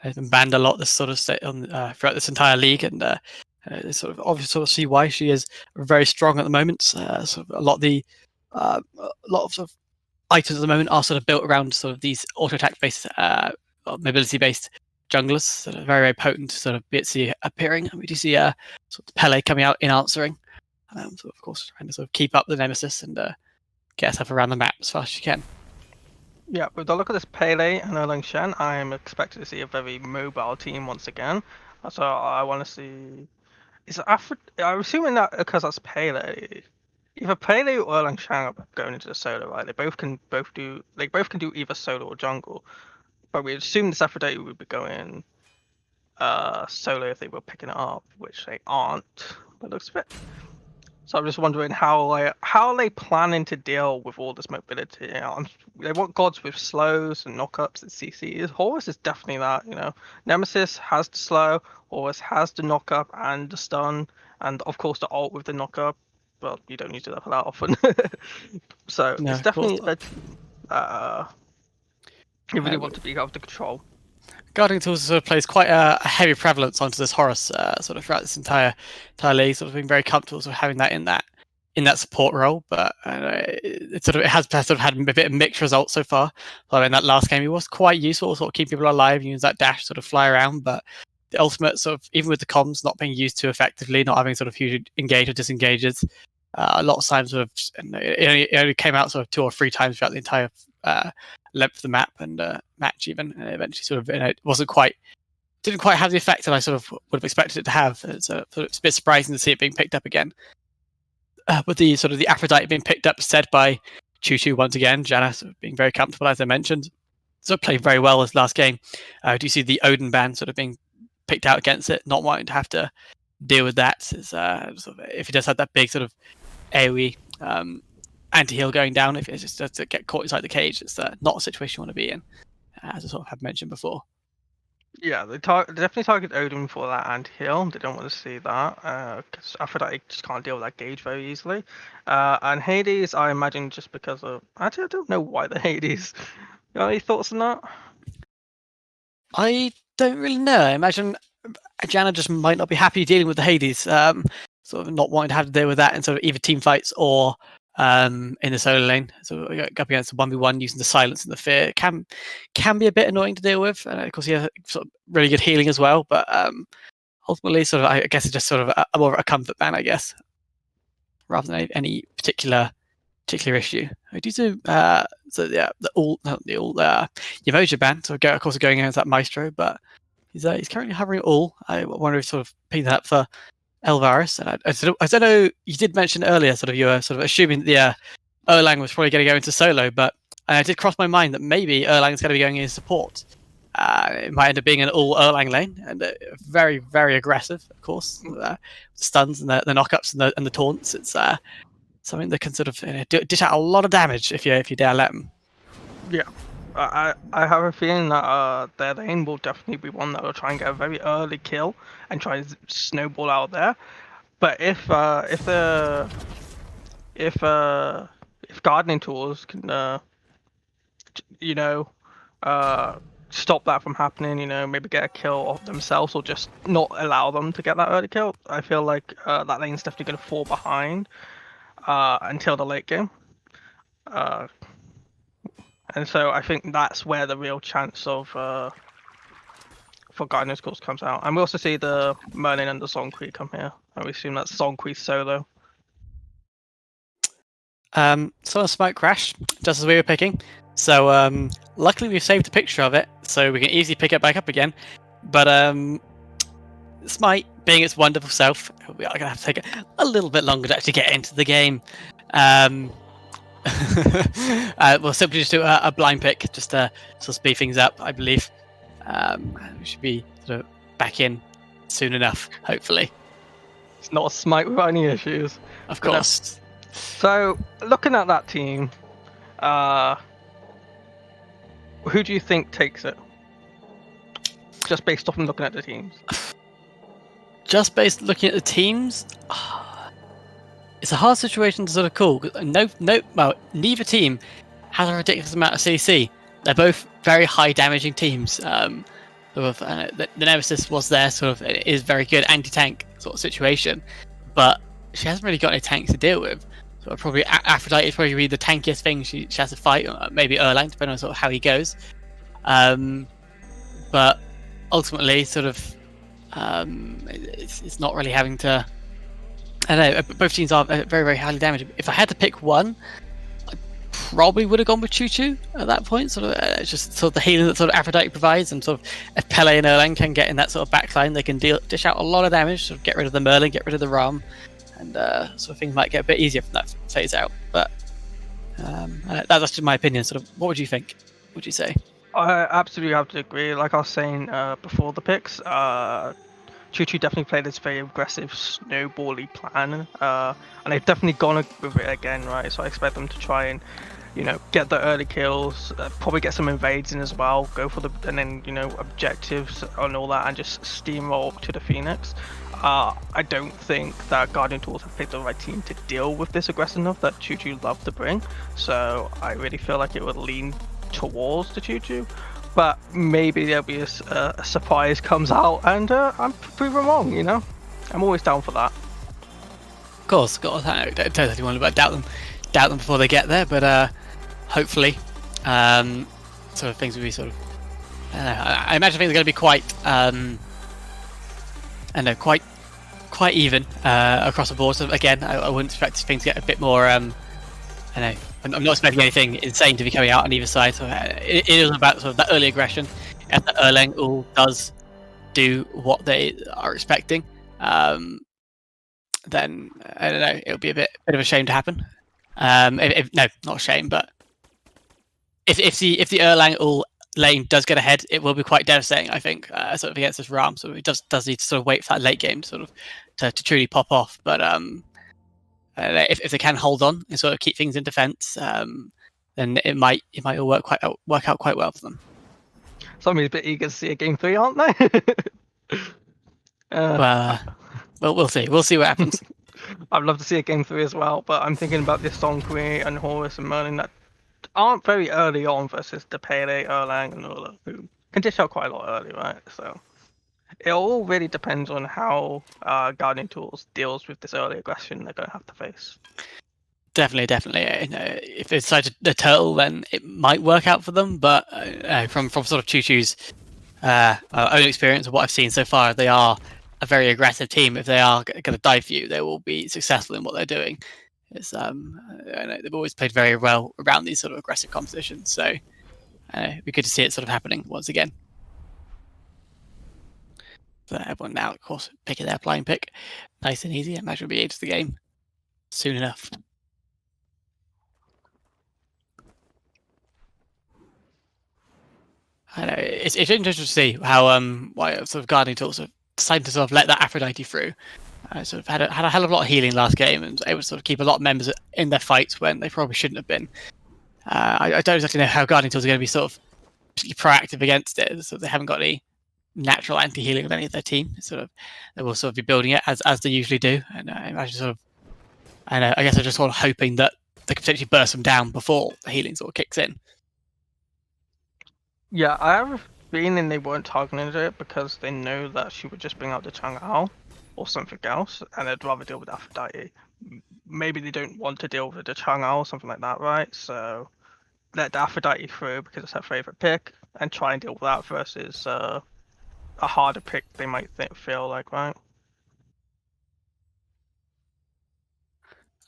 they've been banned a lot this sort of on throughout this entire league, and sort of obviously see why she is very strong at the moment. Sort of a lot of the sort of items at the moment are sort of built around sort of these auto attack based, mobility based junglers that are very, very potent. Sort of Bitsy appearing, and we do see sort of Pele coming out in answering. So of course trying to sort of keep up the Nemesis and get herself around the map as fast as she can. Yeah, with the look at this Pele and Erlang Shen, I am expected to see a very mobile team once again. So I want to see. I'm assuming that because that's Pele. Either Pele or Erlang Shen are going into the solo, right? They both can do either solo or jungle. But we assume this Aphrodite would be going solo if they were picking it up, which they aren't. By the looks of it. So I'm just wondering how are they planning to deal with all this mobility? They want gods with slows and knockups and CCs. Horus is definitely that. Nemesis has the slow, Horus has the knockup and the stun, and of course the ult with the knockup. Well, you don't need to do that often. So No, it's of course definitely not. you really want to be out of the control. Guarding Tools sort of plays quite a heavy prevalence onto this Horus sort of throughout this entire league. Sort of being very comfortable sort of having that in that support role, but it has sort of had a bit of mixed results so far. Although in that last game, he was quite useful, sort of keep people alive, use that dash, sort of fly around. But the ultimate sort of even with the comms not being used too effectively, not having sort of huge engage or disengages, a lot of times sort of it only came out sort of 2 or 3 times throughout the entire length of the map and match even, and eventually sort of it didn't quite have the effect that I sort of would have expected it to have. It's a bit surprising to see it being picked up again. With the sort of the Aphrodite being picked up instead by Choo once again, Janna sort of being very comfortable as I mentioned. So played very well this last game. Do you see the Odin ban sort of being picked out against it, not wanting to have to deal with that? Sort of, if he does have that big sort of AoE anti-heal going down, if it's just to get caught inside the cage, it's not a situation you want to be in, as I sort of have mentioned before. Yeah, they definitely target Odin for that anti-heal. They don't want to see that because Aphrodite just can't deal with that gauge very easily. And Hades, I imagine just because of actually I don't know why the Hades. You got any thoughts on that? I don't really know. I imagine Janna just might not be happy dealing with the Hades, sort of not wanting to have to deal with that in sort of either team fights or in the solo lane. So up against the 1v1 using the silence and the fear can be a bit annoying to deal with. And of course, he has sort of really good healing as well. But ultimately, sort of, I guess it's just sort of a more of a comfort ban, I guess, rather than any particular issue. I do so yeah, the all Yamoja ban. So of course going against that Maestro, but he's currently hovering all. I wonder if sort of picking that up for Elvaris. And I don't know. You did mention earlier, sort of you were sort of assuming that the Erlang was probably going to go into solo, but it did cross my mind that maybe Erlang's going to be going in support. It might end up being an all Erlang lane and very, very aggressive, of course. The stuns and the knockups and the taunts. It's something that can sort of dish out a lot of damage if you dare let them. Yeah, I have a feeling that their lane will definitely be one that will try and get a very early kill and try and snowball out there. But if gardening tools can you know stop that from happening. You know, maybe get a kill off themselves or just not allow them to get that early kill. I feel like that lane's definitely going to fall behind until the late game. And so I think that's where the real chance of for Guardian's Course comes out. And we also see the Merlin and the Zonkui come here. And we assume that's Zonkui solo. So a smoke crash, just as we were picking. So luckily we've saved a picture of it, so we can easily pick it back up again. But Smite, being its wonderful self, we are going to have to take a little bit longer to actually get into the game. We'll simply just do a blind pick, just to sort of speed things up, I believe. We should be sort of back in soon enough, hopefully. It's not a Smite without any issues. Of course. So, looking at that team, who do you think takes it? Just based off of looking at the teams. Just based looking at the teams, it's a hard situation to sort of call. Well, neither team has a ridiculous amount of CC. They're both very high damaging teams. The Nemesis was there, sort of, it is very good anti-tank sort of situation, but she hasn't really got any tanks to deal with. So probably Aphrodite is probably the tankiest thing she has to fight. Maybe Erlang, depending on sort of how he goes. But ultimately, sort of, it's not really having to. I don't know. Both teams are very, very highly damaged. If I had to pick one, I probably would have gone with Choo at that point. Sort of, just sort of the healing that sort of Aphrodite provides, and sort of if Pele and Erlang can get in that sort of backline, they can dish out a lot of damage. Sort of get rid of the Merlin, get rid of the Ram. And sort of things might get a bit easier from that phase out, but that's just my opinion. Sort of, what would you think? What would you say? I absolutely have to agree. Like I was saying before the picks, Choo definitely played this very aggressive, snowbally plan, and they've definitely gone with it again, right? So I expect them to try and, get the early kills, probably get some invades in as well, go for and then objectives and all that, and just steamroll to the Phoenix. I don't think that Guardian Tools have picked the right team to deal with this aggressiveness that Choo love to bring. So I really feel like it would lean towards the Choo. But maybe there'll be a surprise comes out, and I'm proven wrong. I'm always down for that. Of course, I don't totally want to doubt them before they get there. But hopefully, sort of things will be sort of. I imagine things are going to be quite. Quite even across the board. So again, I wouldn't expect things to get a bit more. I'm not expecting anything insane to be coming out on either side. So it is about sort of that early aggression. If the Erlang all does do what they are expecting, then I don't know. It'll be a bit of a shame to happen. No, not a shame, but if the Erlang all lane does get ahead, it will be quite devastating, I think, sort of against this Ram. So it does need to sort of wait for that late game sort of to truly pop off. But if they can hold on and sort of keep things in defense, then it might all work out quite well for them. Somebody's a bit eager to see a game 3, aren't they? Well, we'll see. We'll see what happens. I'd love to see a game 3 as well, but I'm thinking about this Zonkui and Horus and Merlin that aren't very early on versus the Pele, Erlang, and all that, who can dish out quite a lot early, right? So it all really depends on how Guardian Tools deals with this early aggression they're going to have to face. Definitely. If they decide to turtle, then it might work out for them. But from sort of Choo-Choo's own experience of what I've seen so far, they are a very aggressive team. If they are going to dive for you, they will be successful in what they're doing. It's, they've always played very well around these sort of aggressive competitions, so it'd be good to see it sort of happening once again. So everyone now, of course, picking their flying pick, nice and easy. I imagine we'll be into the game soon enough. I know it's interesting to see how why sort of Guardian Tools sort of decided to sort of let that Aphrodite through. Sort of had a hell of a lot of healing last game and was able to sort of keep a lot of members in their fights when they probably shouldn't have been. I don't exactly know how Guardian Tools are going to be sort of particularly proactive against it. So they haven't got any natural anti-healing with any of their team. Sort of, they will sort of be building it as they usually do. And I imagine sort of, I guess they're just sort of hoping that they could potentially burst them down before the healing sort of kicks in. Yeah, I have feeling they weren't targeting it because they know that she would just bring out the Chang'ao or something else, and they'd rather deal with Aphrodite. Maybe they don't want to deal with the Chang'ao or something like that, right? So let the Aphrodite through because it's her favorite pick, and try and deal with that versus a harder pick they might feel like, right?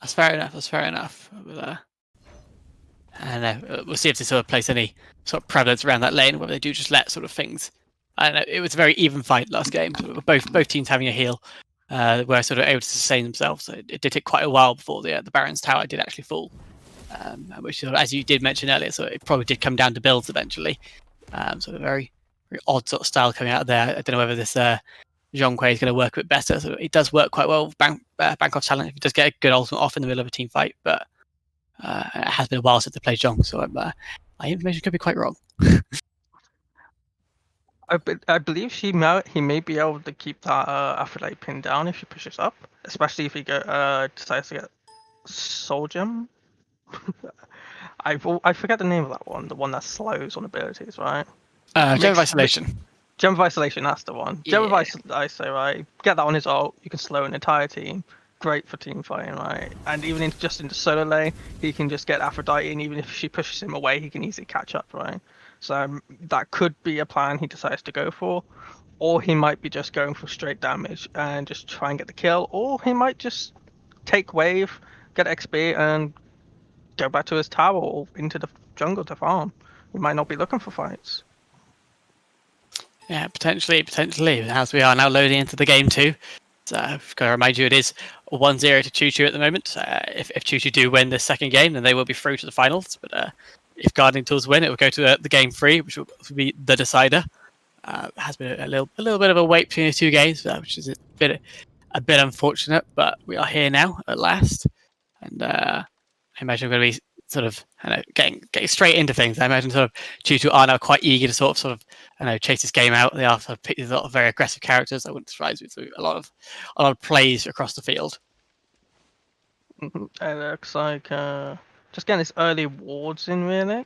That's fair enough. That's fair enough. But, I don't know. We'll see if they sort of place any sort of prevalence around that lane, whether they do just let sort of things. I don't know. It was a very even fight last game. So both teams having a heal, were sort of able to sustain themselves. So it did take quite a while before the Baron's tower did actually fall. Which, as you did mention earlier, so it probably did come down to builds eventually. Sort of very, very odd sort of style coming out of there. I don't know whether this Zhonghui is going to work a bit better. So it does work quite well with Bangkok's talent if he does get a good ultimate off in the middle of a team fight, but it has been a while since I played Zhong, so my information could be quite wrong. I believe he may be able to keep that Aphrodite pin down if she pushes up, especially if he decides to get Soul Gem. I forget the name of that one, the one that slows on abilities, right? Gem of Isolation. Gem of Isolation, that's the one. Gem of Isolation, right? Get that on his ult, you can slow an entire team. Great for team fighting, right? And even just in the solo lane, he can just get Aphrodite, and even if she pushes him away, he can easily catch up, right? So that could be a plan he decides to go for. Or he might be just going for straight damage and just try and get the kill. Or he might just take wave, get XP, and go back to his tower or into the jungle to farm. We might not be looking for fights. Yeah, potentially. As we are now loading into the game too. So I've got to remind you, it is 1-0 to Choo at the moment. If Choo do win the second game, then they will be through to the finals. But if Gardening Tools win, it will go to the game 3, which will be the decider. It has been a little bit of a wait between the two games, which is a bit unfortunate. But we are here now at last, and I imagine we're going to be sort of getting straight into things. I imagine sort of Choo are now quite eager to sort of chase this game out. They are sort of picked a lot of very aggressive characters. I wouldn't surprise me. So a lot of plays across the field. It looks like just getting these early wards in, really.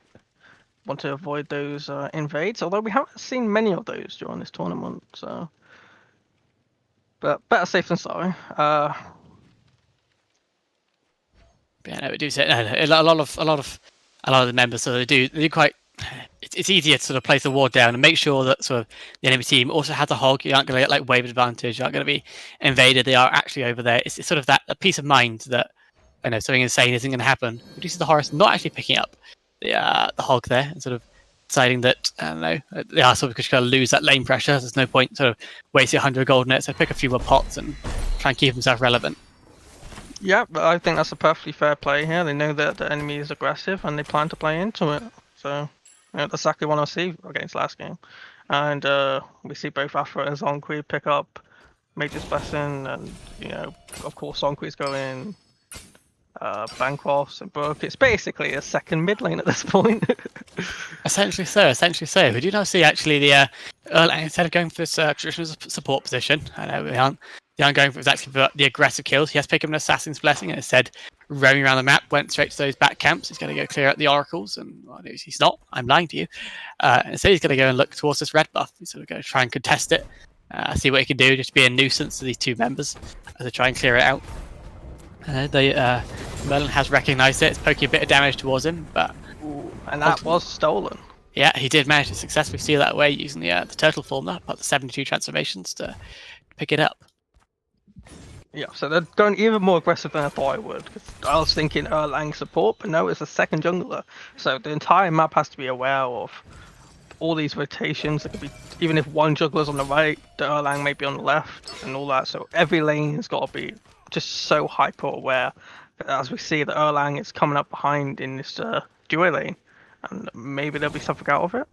Want to avoid those invades, although we haven't seen many of those during this tournament. So, but better safe than sorry. Yeah, no, we do say a lot of the members. So they do quite. It's easier to sort of place the ward down and make sure that sort of the enemy team also has a hog. You aren't going to get like wave advantage. You aren't going to be invaded. They are actually over there. It's sort of that a peace of mind that something insane isn't going to happen. Reduces the Horus not actually picking up the hog there and sort of deciding that I don't know they are sort of just going to lose that lane pressure. There's no point sort of wasting 100 gold nets. So pick a few more pots and try and keep himself relevant. Yeah, but I think that's a perfectly fair play here. They know that the enemy is aggressive and they plan to play into it. So that's exactly what I see against last game. And we see both Afro and Zonkui pick up Major's Blessing, and of course Zonkui's going Bancroft and Brook. It's basically a second mid lane at this point. Essentially so. We do now see actually the instead of going for this traditional support position, I know they aren't going for exactly the aggressive kills. He has picked up an Assassin's Blessing and instead roaming around the map, went straight to those back camps. He's going to go clear out the oracles, and well, he's not. I'm lying to you. Instead, he's going to go and look towards this red buff. He's sort of going to try and contest it, see what he can do, just be a nuisance to these two members as they try and clear it out. Merlin has recognised it. It's poking a bit of damage towards him, but and that was stolen. Yeah, he did manage to successfully steal that away using the turtle form, there, about the 72 transformations to pick it up. Yeah, so they're going even more aggressive than I thought I would. Cause I was thinking Erlang support, but no, it's a second jungler. So the entire map has to be aware of all these rotations. It could be even if one jungler's on the right, the Erlang may be on the left, and all that. So every lane has got to be just so hyper aware. As we see, the Erlang is coming up behind in this duo lane, and maybe there'll be something out of it.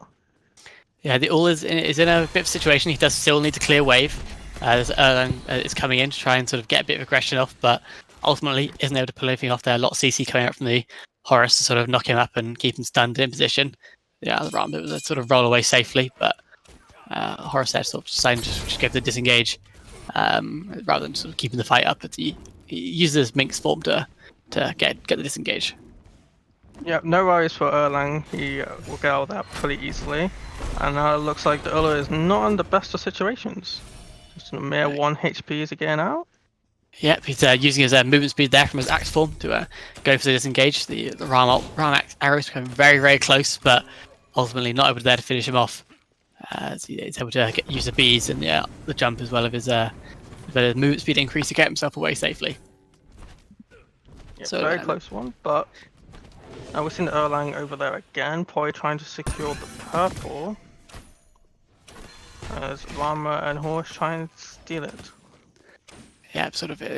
Yeah, the Ul is in a bit of a situation. He does still need to clear wave. Erlang is coming in to try and sort of get a bit of aggression off, but ultimately isn't able to pull anything off there. A lot of CC coming out from the Horus to sort of knock him up and keep him stunned in position. Yeah, the Ram was a sort of roll away safely, but Horus there sort of deciding to just go for the disengage rather than sort of keeping the fight up. He uses Mink's form to get the disengage. Yeah, no worries for Erlang. He will get out of that pretty easily. And now it looks like the Erler is not in the best of situations. Just a mere 1 HP is getting out. Yep, he's using his movement speed there from his axe form to go for the disengage. The Ram axe arrows become very, very close, but ultimately not able to there to finish him off. So he's able to use the bees and the jump as well as his movement speed increase to get himself away safely. Yeah, so very close one, but now we're seeing Erlang over there again, probably trying to secure the purple. As Rama and Horse trying to steal it. Yeah,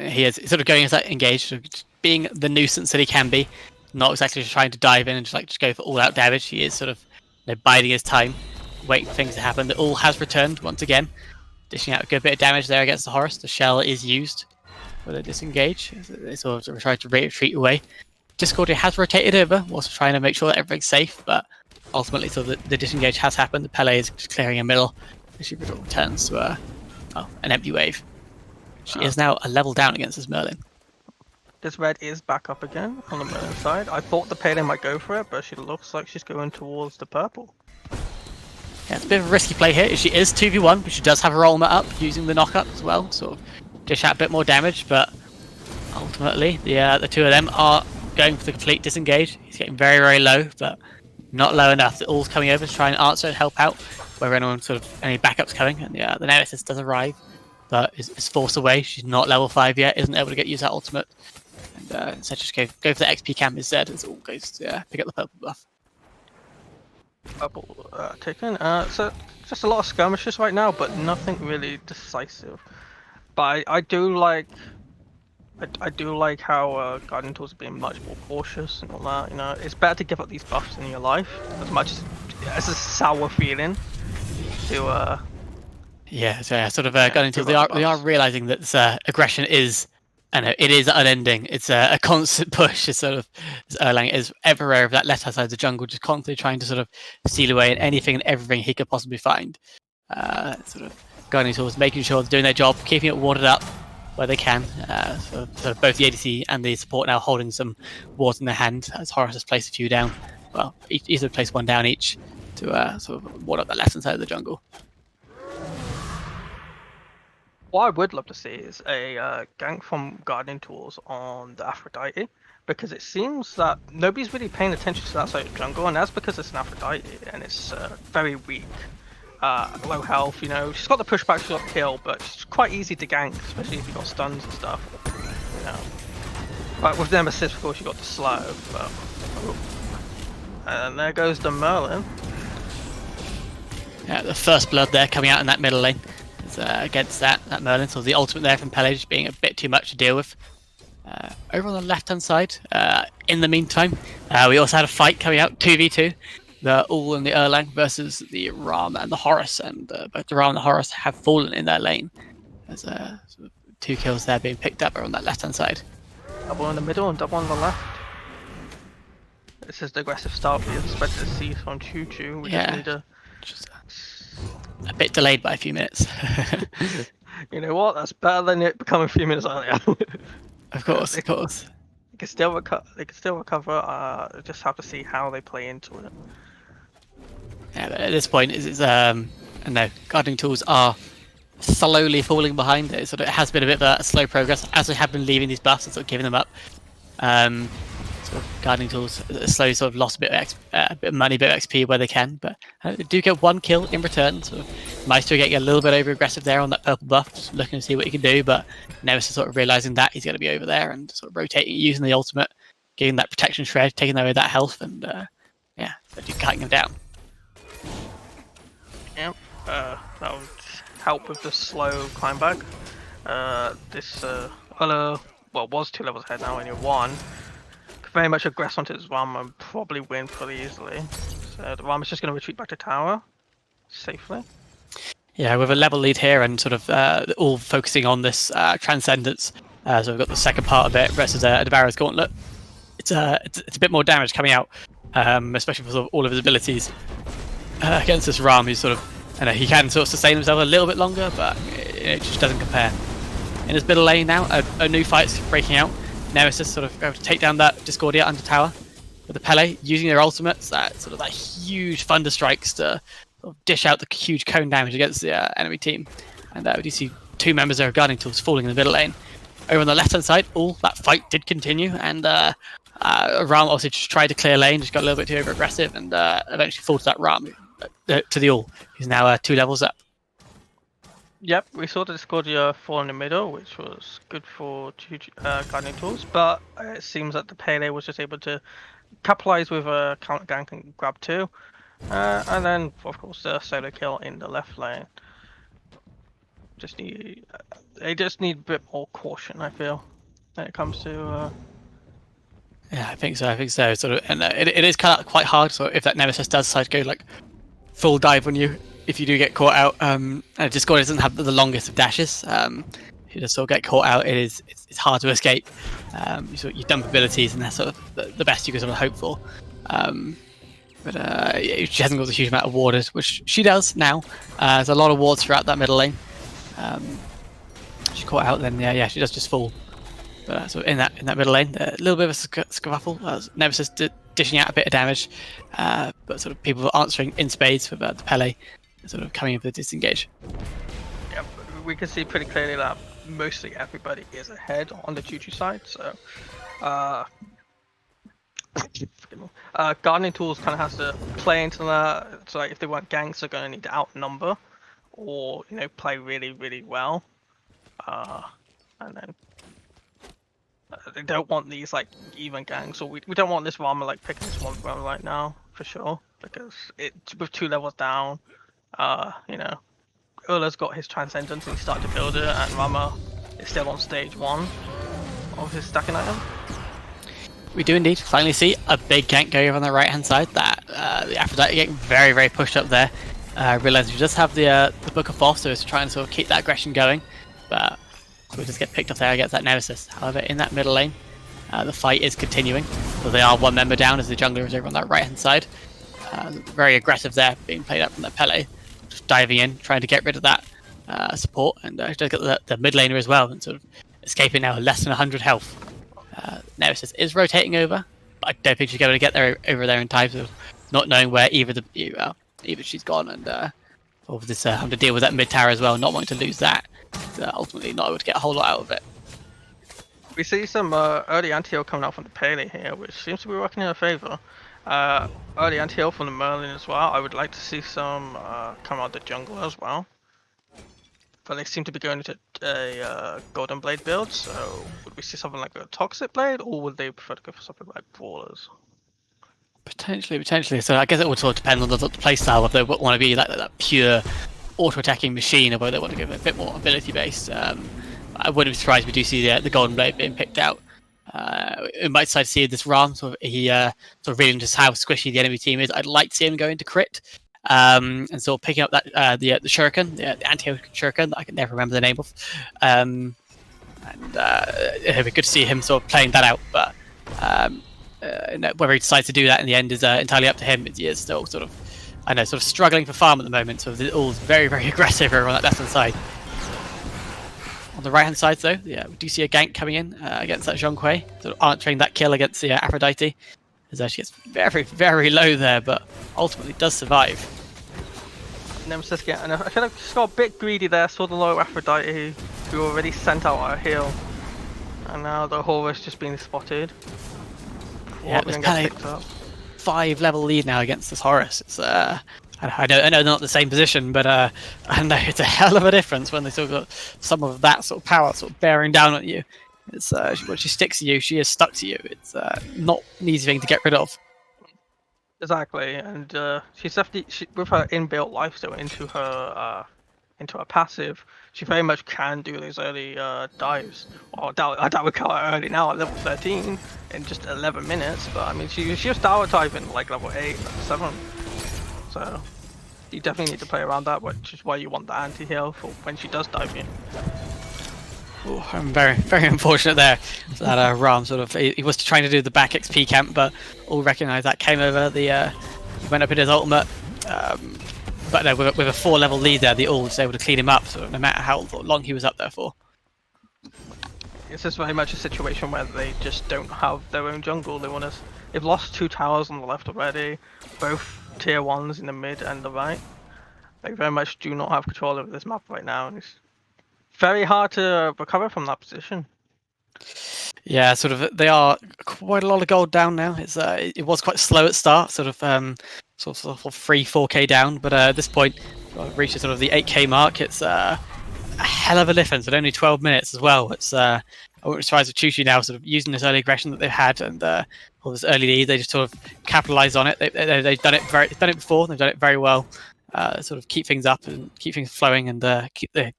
he is sort of going as that engaged, sort of being the nuisance that he can be, not exactly just trying to dive in and just go for all-out damage. He is sort of biding his time, waiting for things to happen. The all has returned once again, dishing out a good bit of damage there against the Horus. The shell is used for the disengage. They sort of try to retreat away. Discordia has rotated over, also trying to make sure that everything's safe, but ultimately, so the disengage has happened. The Pele is just clearing a middle. She returns to an empty wave. She is now a level down against this Merlin. This red is back up again on the Merlin side. I thought the Pele might go for it, but she looks like she's going towards the purple. Yeah, it's a bit of a risky play here. She is 2v1, but she does have her ultimate up using the knockup as well, sort of dish out a bit more damage, but ultimately the two of them are going for the complete disengage. He's getting very, very low, but not low enough. The all's coming over to try and answer and help out where anyone any backups coming, and the Nemesis does arrive, but is forced away. She's not level 5 yet, isn't able to get use that ultimate, and instead just go for the XP camp instead. As all goes to pick up the purple buff. Purple taken. So just a lot of skirmishes right now, but nothing really decisive. But I do like how Guardian Tools are being much more cautious and all that. You know, it's better to give up these buffs in your life as much as a sour feeling to Yeah, so Guardian Tools, they are realizing that this aggression is, it is unending. It's a constant push. It's Erlang is everywhere of that left hand side of the jungle, just constantly trying to steal away at anything and everything he could possibly find. Guardian Tools making sure they're doing their job, keeping it warded up where they can. Both the ADC and the support now holding some wards in their hand, as Horus has placed a few down. Well, each have placed one down each to ward up that left hand side of the jungle. What I would love to see is a gank from Guardian Tools on the Aphrodite, because it seems that nobody's really paying attention to that side of the jungle, and that's because it's an Aphrodite and it's very weak, low health. You know, she's got the pushback, she's got the kill, but she's quite easy to gank, especially if you've got stuns and stuff. You know, but with Nemesis, of course, you got the slow. But and there goes the Merlin. Yeah, the first blood there coming out in that middle lane. Against that Merlin, so the ultimate there from Pele just being a bit too much to deal with. Over on the left hand side, in the meantime, we also had a fight coming out, 2v2. The All and the Erlang versus the Ram and the Horus, and both the Ram and the Horus have fallen in their lane. There's 2 kills there being picked up on that left hand side. Double in the middle and double on the left. This is the aggressive start we expected to see from Choo. We just need to... a bit delayed by a few minutes. You know what? That's better than it becoming a few minutes earlier. Of course. They can still recover. Just have to see how they play into it. Yeah, but at this point, Guardian Tools are slowly falling behind. It has been a bit of a slow progress as they have been leaving these buffs and giving them up. Guardian Tools slowly lost a bit of money, a bit of XP where they can, but they do get 1 kill in return. Maestro getting a little bit over aggressive there on that purple buff, just looking to see what he can do, but Nemesis realizing that he's going to be over there and rotating, using the ultimate, getting that protection shred, taking away that health, and cutting him down. Yep, that would help with the slow climb back. This was 2 levels ahead, now only 1. Very much aggress onto his Ram and probably win pretty easily. So the Ram is just going to retreat back to tower safely. Yeah, with a level lead here and all focusing on this transcendence. So we've got the second part of it versus Devoure's Gauntlet. It's a bit more damage coming out, especially for all of his abilities against this Ram, who's he can sustain himself a little bit longer, but it just doesn't compare. In his middle lane now, a new fight's breaking out. Nemesis going to take down that Discordia under tower. with the Pele using their ultimates, sort of that huge thunder strikes to sort of dish out the huge cone damage against the enemy team. And we do see two members of guarding tools falling in the middle lane. Over on the left hand side, that fight did continue, and Ram obviously just tried to clear lane, just got a little bit too over aggressive, and eventually fall to that Ram to the all. He's now 2 levels up. Yep, we saw the Discordia fall in the middle, which was good for Guardian Tools, but it seems that the Pele was just able to capitalize with a counter gank and grab 2, and then of course the solo kill in the left lane. They just need a bit more caution, I feel, when it comes to. Yeah, I think so. Sort of, and it is kind of quite hard. So if that Nemesis does decide to go like full dive on you, if you do get caught out, Discord doesn't have the longest of dashes. If you just sort of get caught out, it's hard to escape. Your dump abilities, and that's sort of the best you can sort of hope for. But she hasn't got a huge amount of warders, which she does now. There's a lot of wards throughout that middle lane. She's caught out, then she does just fall. But so in that middle lane, a little bit of a scuffle. Nemesis dishing out a bit of damage, but sort of people answering in spades with the Pele, sort of coming in for the disengage. Yeah, we can see pretty clearly that mostly everybody is ahead on the Choo side. So, Guardian Tools kind of has to play into that. So like, if they want ganks, they're going to need to outnumber, or play really, really well, and then. They don't want these like even ganks, or we don't want this Rama like picking this one Rama right now for sure, because with 2 levels down, Ula's got his Transcendence and he started to build it, and Rama is still on stage 1 of his stacking item. We do indeed finally see a big gank going over on the right hand side. That the Aphrodite getting very, very pushed up there. Realize we just have the Book of Thoth, so it's trying to sort of keep that aggression going, but. We just get picked off there against that Nemesis. However, in that middle lane, the fight is continuing. So they are 1 member down as the jungler is over on that right hand side. Very aggressive there, being played up from that Pele. Just diving in, trying to get rid of that support. And just got the mid laner as well, and sort of escaping now less than 100 health. Nemesis is rotating over, but I don't think she's going to get there over there in time, so not knowing where either she's gone, and over this having to deal with that mid tower as well, not wanting to lose that. Ultimately not able to get a whole lot out of it. We see some early anti-heal coming out from the Pele here, which seems to be working in her favour. Early anti-heal from the Merlin as well. I would like to see some come out the jungle as well. But they seem to be going into a Golden Blade build, so would we see something like a Toxic Blade, or would they prefer to go for something like Brawlers? Potentially. So I guess it would sort of depend on the playstyle, if they want to be like that pure auto-attacking machine, or whether they want to give it a bit more ability-based. I wouldn't be surprised if we do see the Golden Blade being picked out. We might decide to see this Ram, sort of reading just how squishy the enemy team is. I'd like to see him go into crit, and sort of picking up that the Shuriken, the anti Shuriken that I can never remember the name of. And it'd be good to see him sort of playing that out, but whether he decides to do that in the end is entirely up to him. He is still sort of struggling for farm at the moment, so they're all very, very aggressive over on that left hand side. On the right hand side, though, we do see a gank coming in against that Zhonghui, sort of answering that kill against the Aphrodite, as she gets very, very low there, but ultimately does survive. Nemesis and I feel like she got a bit greedy there, saw the low Aphrodite who already sent out her heal, and now the Horus just being spotted. Yeah, it's kind of 5 level lead now against this Horus. It's I know they're not the same position, but I know it's a hell of a difference when they sort of got some of that sort of power sort of bearing down on you. It's when she sticks to you, she is stuck to you. It's not an easy thing to get rid of. Exactly, and she's definitely with her inbuilt lifesteal into her passive, she very much can do those early dives. Well, I doubt we call her early now at level 13 in just 11 minutes, but I mean she was tower typing like level 8, level 7. So you definitely need to play around that, which is why you want the anti-heal for when she does dive in. Oh, I'm very, very unfortunate there. That Ram sort of he was trying to do the back XP camp, but all recognised that came over. He went up in his ultimate, but no, with a 4 level lead there, the ult was able to clean him up. So no matter how long he was up there for. It's just very much a situation where they just don't have their own jungle. They want to They've lost 2 towers on the left already, both tier 1s in the mid and the right. They very much do not have control over this map right now, and it's very hard to recover from that position. Yeah, sort of. They are quite a lot of gold down now. It was quite slow at start, sort of 3-4k down, but at this point, reached sort of the 8k mark. It's a hell of a difference, at only 12 minutes as well. It's I wouldn't be surprised with Choo now sort of using this early aggression that they've had and all this early lead. They just sort of capitalize on it. They've done it before. They've done it very well. Sort of keep things up and keep things flowing and keep the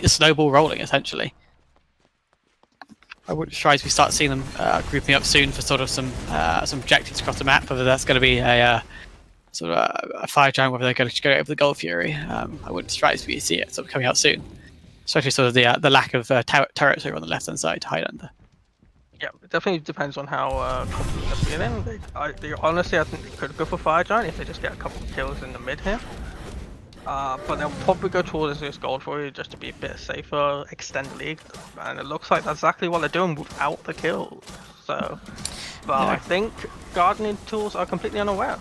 snowball rolling essentially. I wouldn't be surprised if we start seeing them grouping up soon for sort of some objectives across the map. Whether that's going to be a sort of a fire giant, whether they're going to go over the Gold Fury. I wouldn't be surprised if we see it sort of coming out soon. Especially sort of the lack of turrets over on the left hand side to hide under. Yeah, it definitely depends on how confident they're feeling. They honestly, I think they could go for fire giant if they just get a couple of kills in the mid here. But they'll probably go towards this gold for you just to be a bit safer, extend the league, and it looks like that's exactly what they're doing without the kills. So, but yeah. I think gardening tools are completely unaware.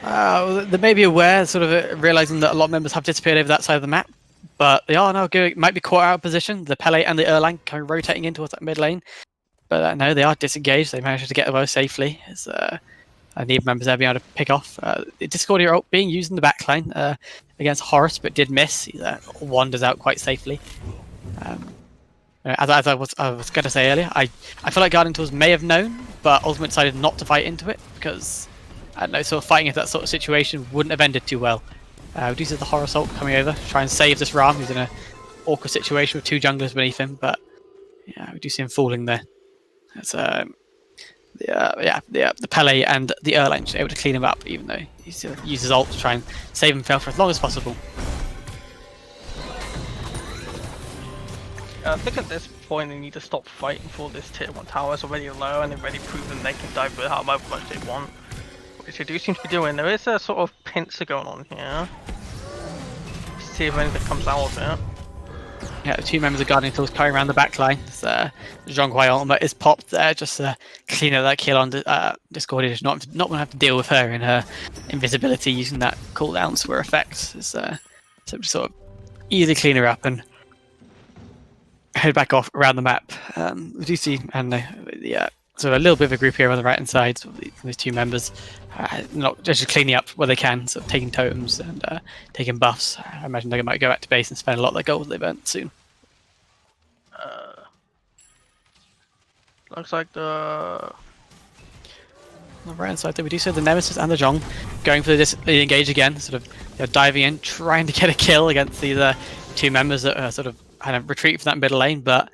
They may be aware, sort of realizing that a lot of members have disappeared over that side of the map, but they are now might be caught out of position. The Pele and the Erlang kind of rotating in towards that mid lane, but no, they are disengaged. They managed to get away safely. I need members there being able to pick off. Discord ult being used in the backline against Horus, but did miss. He wanders out quite safely. As I was going to say earlier, I feel like Guardian Tools may have known, but ultimately decided not to fight into it because I don't know, sort of fighting into that sort of situation wouldn't have ended too well. We do see the Horus ult coming over to try and save this Ram, who's in an awkward situation with 2 junglers beneath him, but yeah, we do see him falling there. That's the Pele and the Erlang able to clean him up, even though he still uses ult to try and save himself for as long as possible. I think at this point they need to stop fighting for this tier 1 tower. It's already low and they've already proven they can divert however much they want, which they do seem to be doing. There is a sort of pincer going on here. Let's see if anything comes out of it. Yeah, the 2 members of Guardian Tools carrying around the backline. Zhonghui ultimate is popped there, just clean up that kill on Discord. Just not going to have to deal with her in her invisibility using that cooldown swear effect. So just sort of easily clean her up and head back off around the map. We do see sort of a little bit of a group here on the right hand side. So these 2 members, not just cleaning up where they can, sort of taking totems and taking buffs. I imagine they might go back to base and spend a lot of their gold they've earned soon. Looks like on the right hand side there, we do see the Nemesis and the Zhong going for the engage again, sort of diving in, trying to get a kill against these 2 members that sort of kind of retreat from that middle lane, but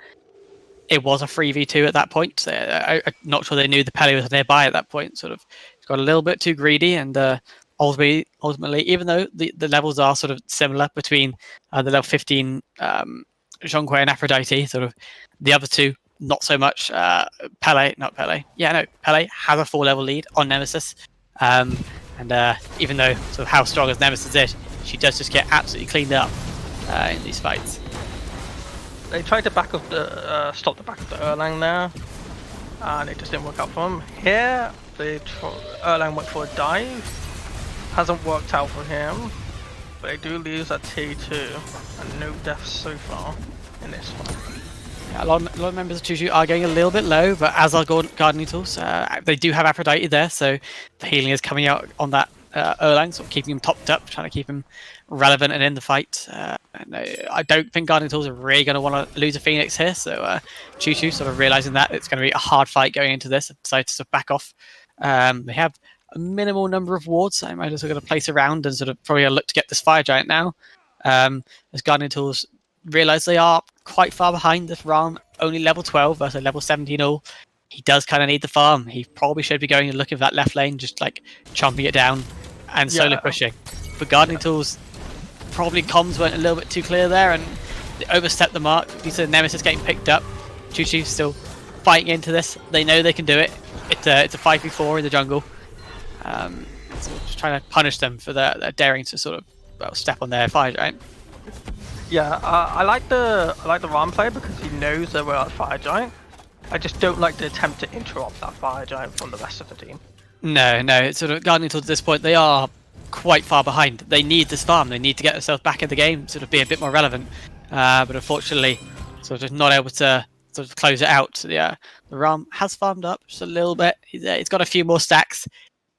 it was a 3v2 at that point. I'm not sure they knew the Pele was nearby at that point. Sort of got a little bit too greedy, and ultimately, even though the levels are sort of similar between the level 15 Zhonghui and Aphrodite, sort of the other 2 not so much. Pele has a 4-level lead on Nemesis, and even though sort of how strong as Nemesis is, she does just get absolutely cleaned up in these fights. They tried to back up the stop the back of the Erlang there, and it just didn't work out for him. Here, Erlang went for a dive, hasn't worked out for him, but they do lose at T2, and no deaths so far in this one. Yeah, a lot of members of Choo are getting a little bit low, but as are Gardening Tools, they do have Aphrodite there, so the healing is coming out on that Erlang, sort of keeping him topped up, trying to keep him relevant and in the fight. I don't think Gardening Tools are really going to want to lose a Phoenix here, so Choo sort of realizing that it's going to be a hard fight going into this, decided to sort of back off. They have a minimal number of wards, I might also going to place around and sort of probably look to get this Fire Giant now. As Gardening Tools realize they are quite far behind this Ram, only level 12 versus level 17 all. He does kind of need the farm. He probably should be going and looking for that left lane, just like chomping it down and solo pushing. But Gardening Tools, probably comms weren't a little bit too clear there and they overstepped the mark. You see the Nemesis getting picked up. Choo still fighting into this. They know they can do it. It's a 5v4 in the jungle. So just trying to punish them for their daring to sort of step on their Fire Giant. Yeah, I like the Ram play because he knows that we're at Fire Giant. I just don't like the attempt to interrupt that fire giant from the rest of the team. No, it's sort of Guardian Tools at this point, they are quite far behind. They need this farm. They need to get themselves back in the game, sort of be a bit more relevant. But unfortunately, sort of not able to sort of close it out. So the Ram has farmed up just a little bit. He's got a few more stacks.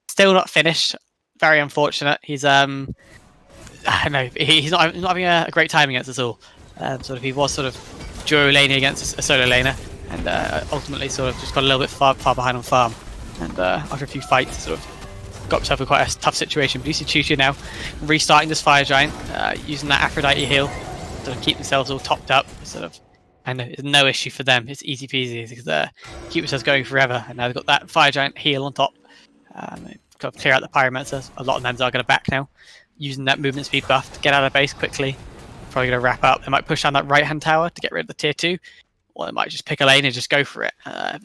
Still not finished. Very unfortunate. He's I don't know. He's not having a great time against us all. Sort of he was sort of duo laning against a solo laner, and ultimately sort of just got a little bit far behind on farm. And after a few fights, sort of got himself in quite a tough situation. But you see Choo now restarting this fire giant, using that Aphrodite heal to keep themselves all topped up. Sort of, and it's no issue for them. It's easy peasy because keep themselves going forever. And now they've got that fire giant heal on top. Got to clear out the pyromancers. A lot of them are going to back now, using that movement speed buff to get out of base quickly. Probably going to wrap up. They might push down that right hand tower to get rid of the tier 2. Or they might just pick a lane and just go for it.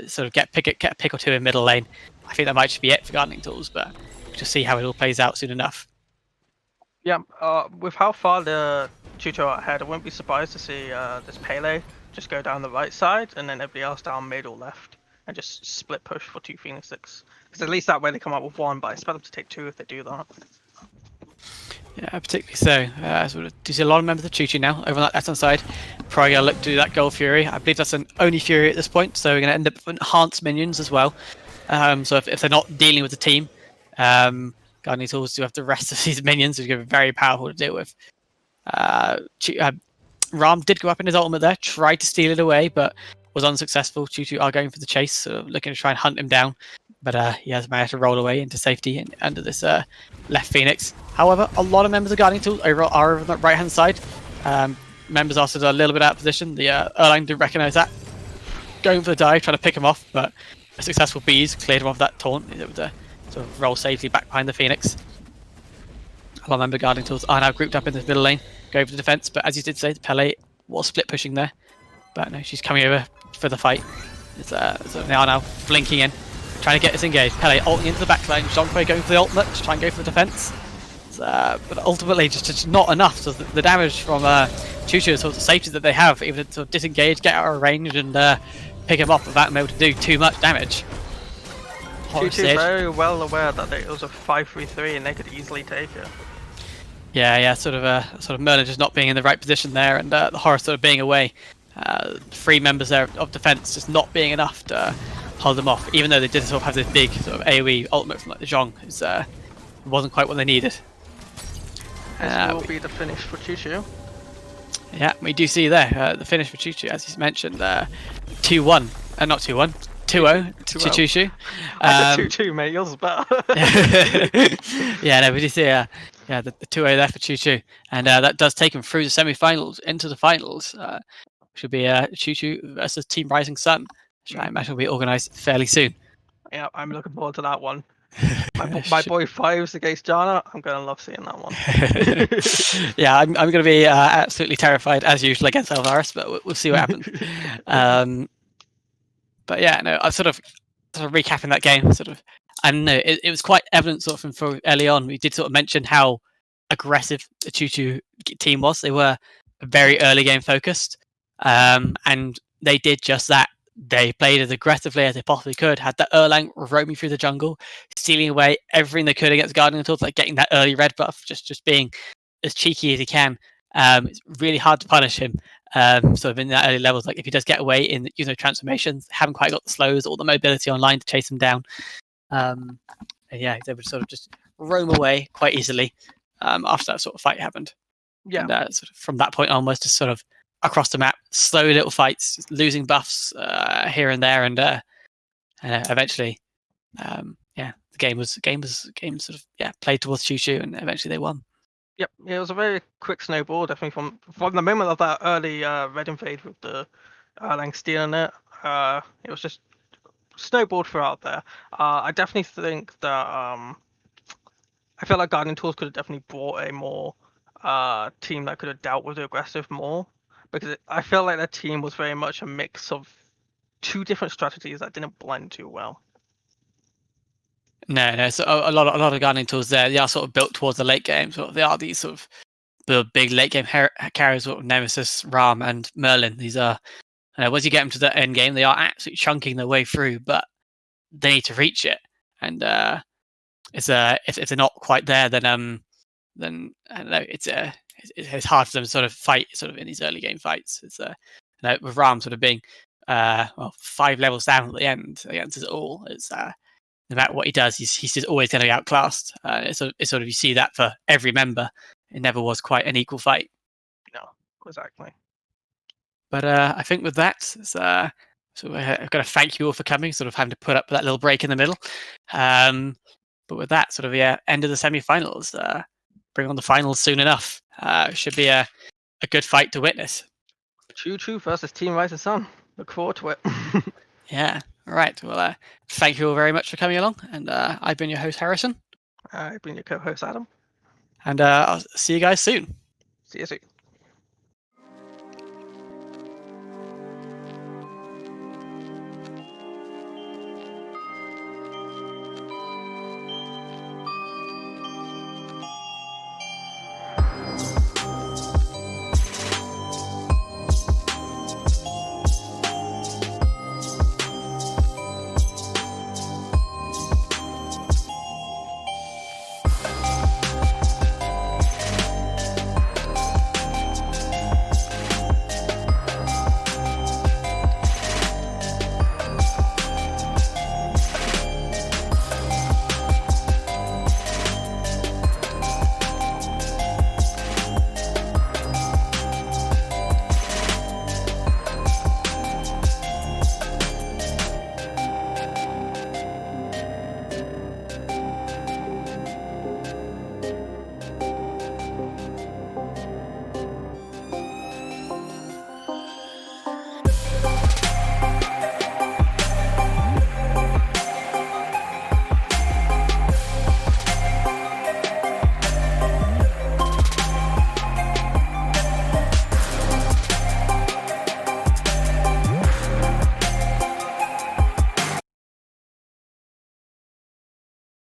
Sort of get a pick or two in middle lane. I think that might just be it for Gardening Tools, but we'll just see how it all plays out soon enough. Yeah, with how far the Choo are ahead, I wouldn't be surprised to see this Pele just go down the right side and then everybody else down mid or left and just split push for 2 Phoenixes. Because at least that way they come out with 1, but I expect them to take 2 if they do that. Yeah, particularly so. Sort of, do you see a lot of members of Choo now over on that left-hand side? Probably going to look to do that Gold Fury. I believe that's an only Fury at this point, so we're going to end up with enhanced minions as well. So if they're not dealing with the team, Gardening Tools do have the rest of these minions, which are very powerful to deal with. Ram did go up in his ultimate there, tried to steal it away, but was unsuccessful. Choo are going for the chase, so looking to try and hunt him down. But he has managed to roll away into safety and under this left Phoenix. However, a lot of members of Guardian Tools are over on the right-hand side. Members are still a little bit out of position. The Erlang did recognise that. Going for the dive, trying to pick him off, but a successful bees cleared him off that taunt. He's able to sort of roll safely back behind the Phoenix. A lot of members of Guardian Tools are now grouped up in this middle lane, going for the defence. But as you did say, the Pele was split pushing there. But no, she's coming over for the fight. So they are now blinking in, trying to get this engaged. Pele ulting into the backline. Jonquay going for the ultimate to try and go for the defence. But ultimately, just not enough. So the damage from Choo, sort of the safety that they have, even to sort of disengage, get out of range, and pick him up without being able to do too much damage. Choo very well aware that it was a 5-3-3 and they could easily take it. Yeah, sort of Merlin just not being in the right position there, and the Horror sort of being away. 3 members there of defense just not being enough to hold them off, even though they did sort of have this big sort of AoE ultimate from like the Zhong. It wasn't quite what they needed. This will be the finish for Choo. Yeah, we do see there the finish for Choo, as you mentioned, 2-1, not 2-1, 2-0 to Choo. I said 2-2, mate. Yours is better. Yeah, no, we do see the 2-0 there for Choo, and that does take him through the semi-finals into the finals. Should be Choo versus Team Rising Sun, which I imagine will be organised fairly soon. Yeah, I'm looking forward to that one. My boy Fives against Jana, I'm going to love seeing that one. Yeah, I'm going to be absolutely terrified as usual against Alvarez, but we'll see what happens. But yeah, no, I sort of recapping that game. I don't know, it was quite evident sort of from early on. We did sort of mention how aggressive the Choo team was. They were very early game focused, and they did just that. They played as aggressively as they possibly could, had that Erlang roaming through the jungle, stealing away everything they could against Guardian Tools, like getting that early red buff, just being as cheeky as he can. It's really hard to punish him, sort of in that early levels. Like if he does get away in transformations, haven't quite got the slows or the mobility online to chase him down. And yeah, he's able to sort of just roam away quite easily after that sort of fight happened. Yeah. And sort of from that point onwards, just sort of across the map, slow little fights, losing buffs here and there, and eventually, the game was sort of played towards Choo, and eventually they won. Yep, it was a very quick snowball. Definitely from the moment of that early red invade with the Erlang stealing it, it was just snowballed throughout there. I definitely think that I feel like Guardian Tools could have definitely brought a more team that could have dealt with the aggressive more. Because I feel like their team was very much a mix of 2 different strategies that didn't blend too well. No. So a lot of Guardian Tools there, they are sort of built towards the late game. So they are these sort of the big late game carriers, sort of Nemesis, Ram, and Merlin. These are once you get them to the end game, they are absolutely chunking their way through, but they need to reach it. And if they're not quite there, then I don't know. It's hard for them to sort of fight sort of in these early game fights. It's with Ram sort of being 5 levels down at the end against us all. It's no matter what he does, he's just always going to be outclassed. It's sort of you see that for every member. It never was quite an equal fight. No, exactly. But I think with that, so I've got to thank you all for coming. Sort of having to put up with that little break in the middle. But with that, sort of end of the semi-finals. Bring on the finals soon enough. Should be a good fight to witness. Choo versus Team Rising Sun. Look forward to it. Yeah. All right. Well, thank you all very much for coming along. And I've been your host, Harrison. I've been your co-host, Adam. And I'll see you guys soon. See you soon.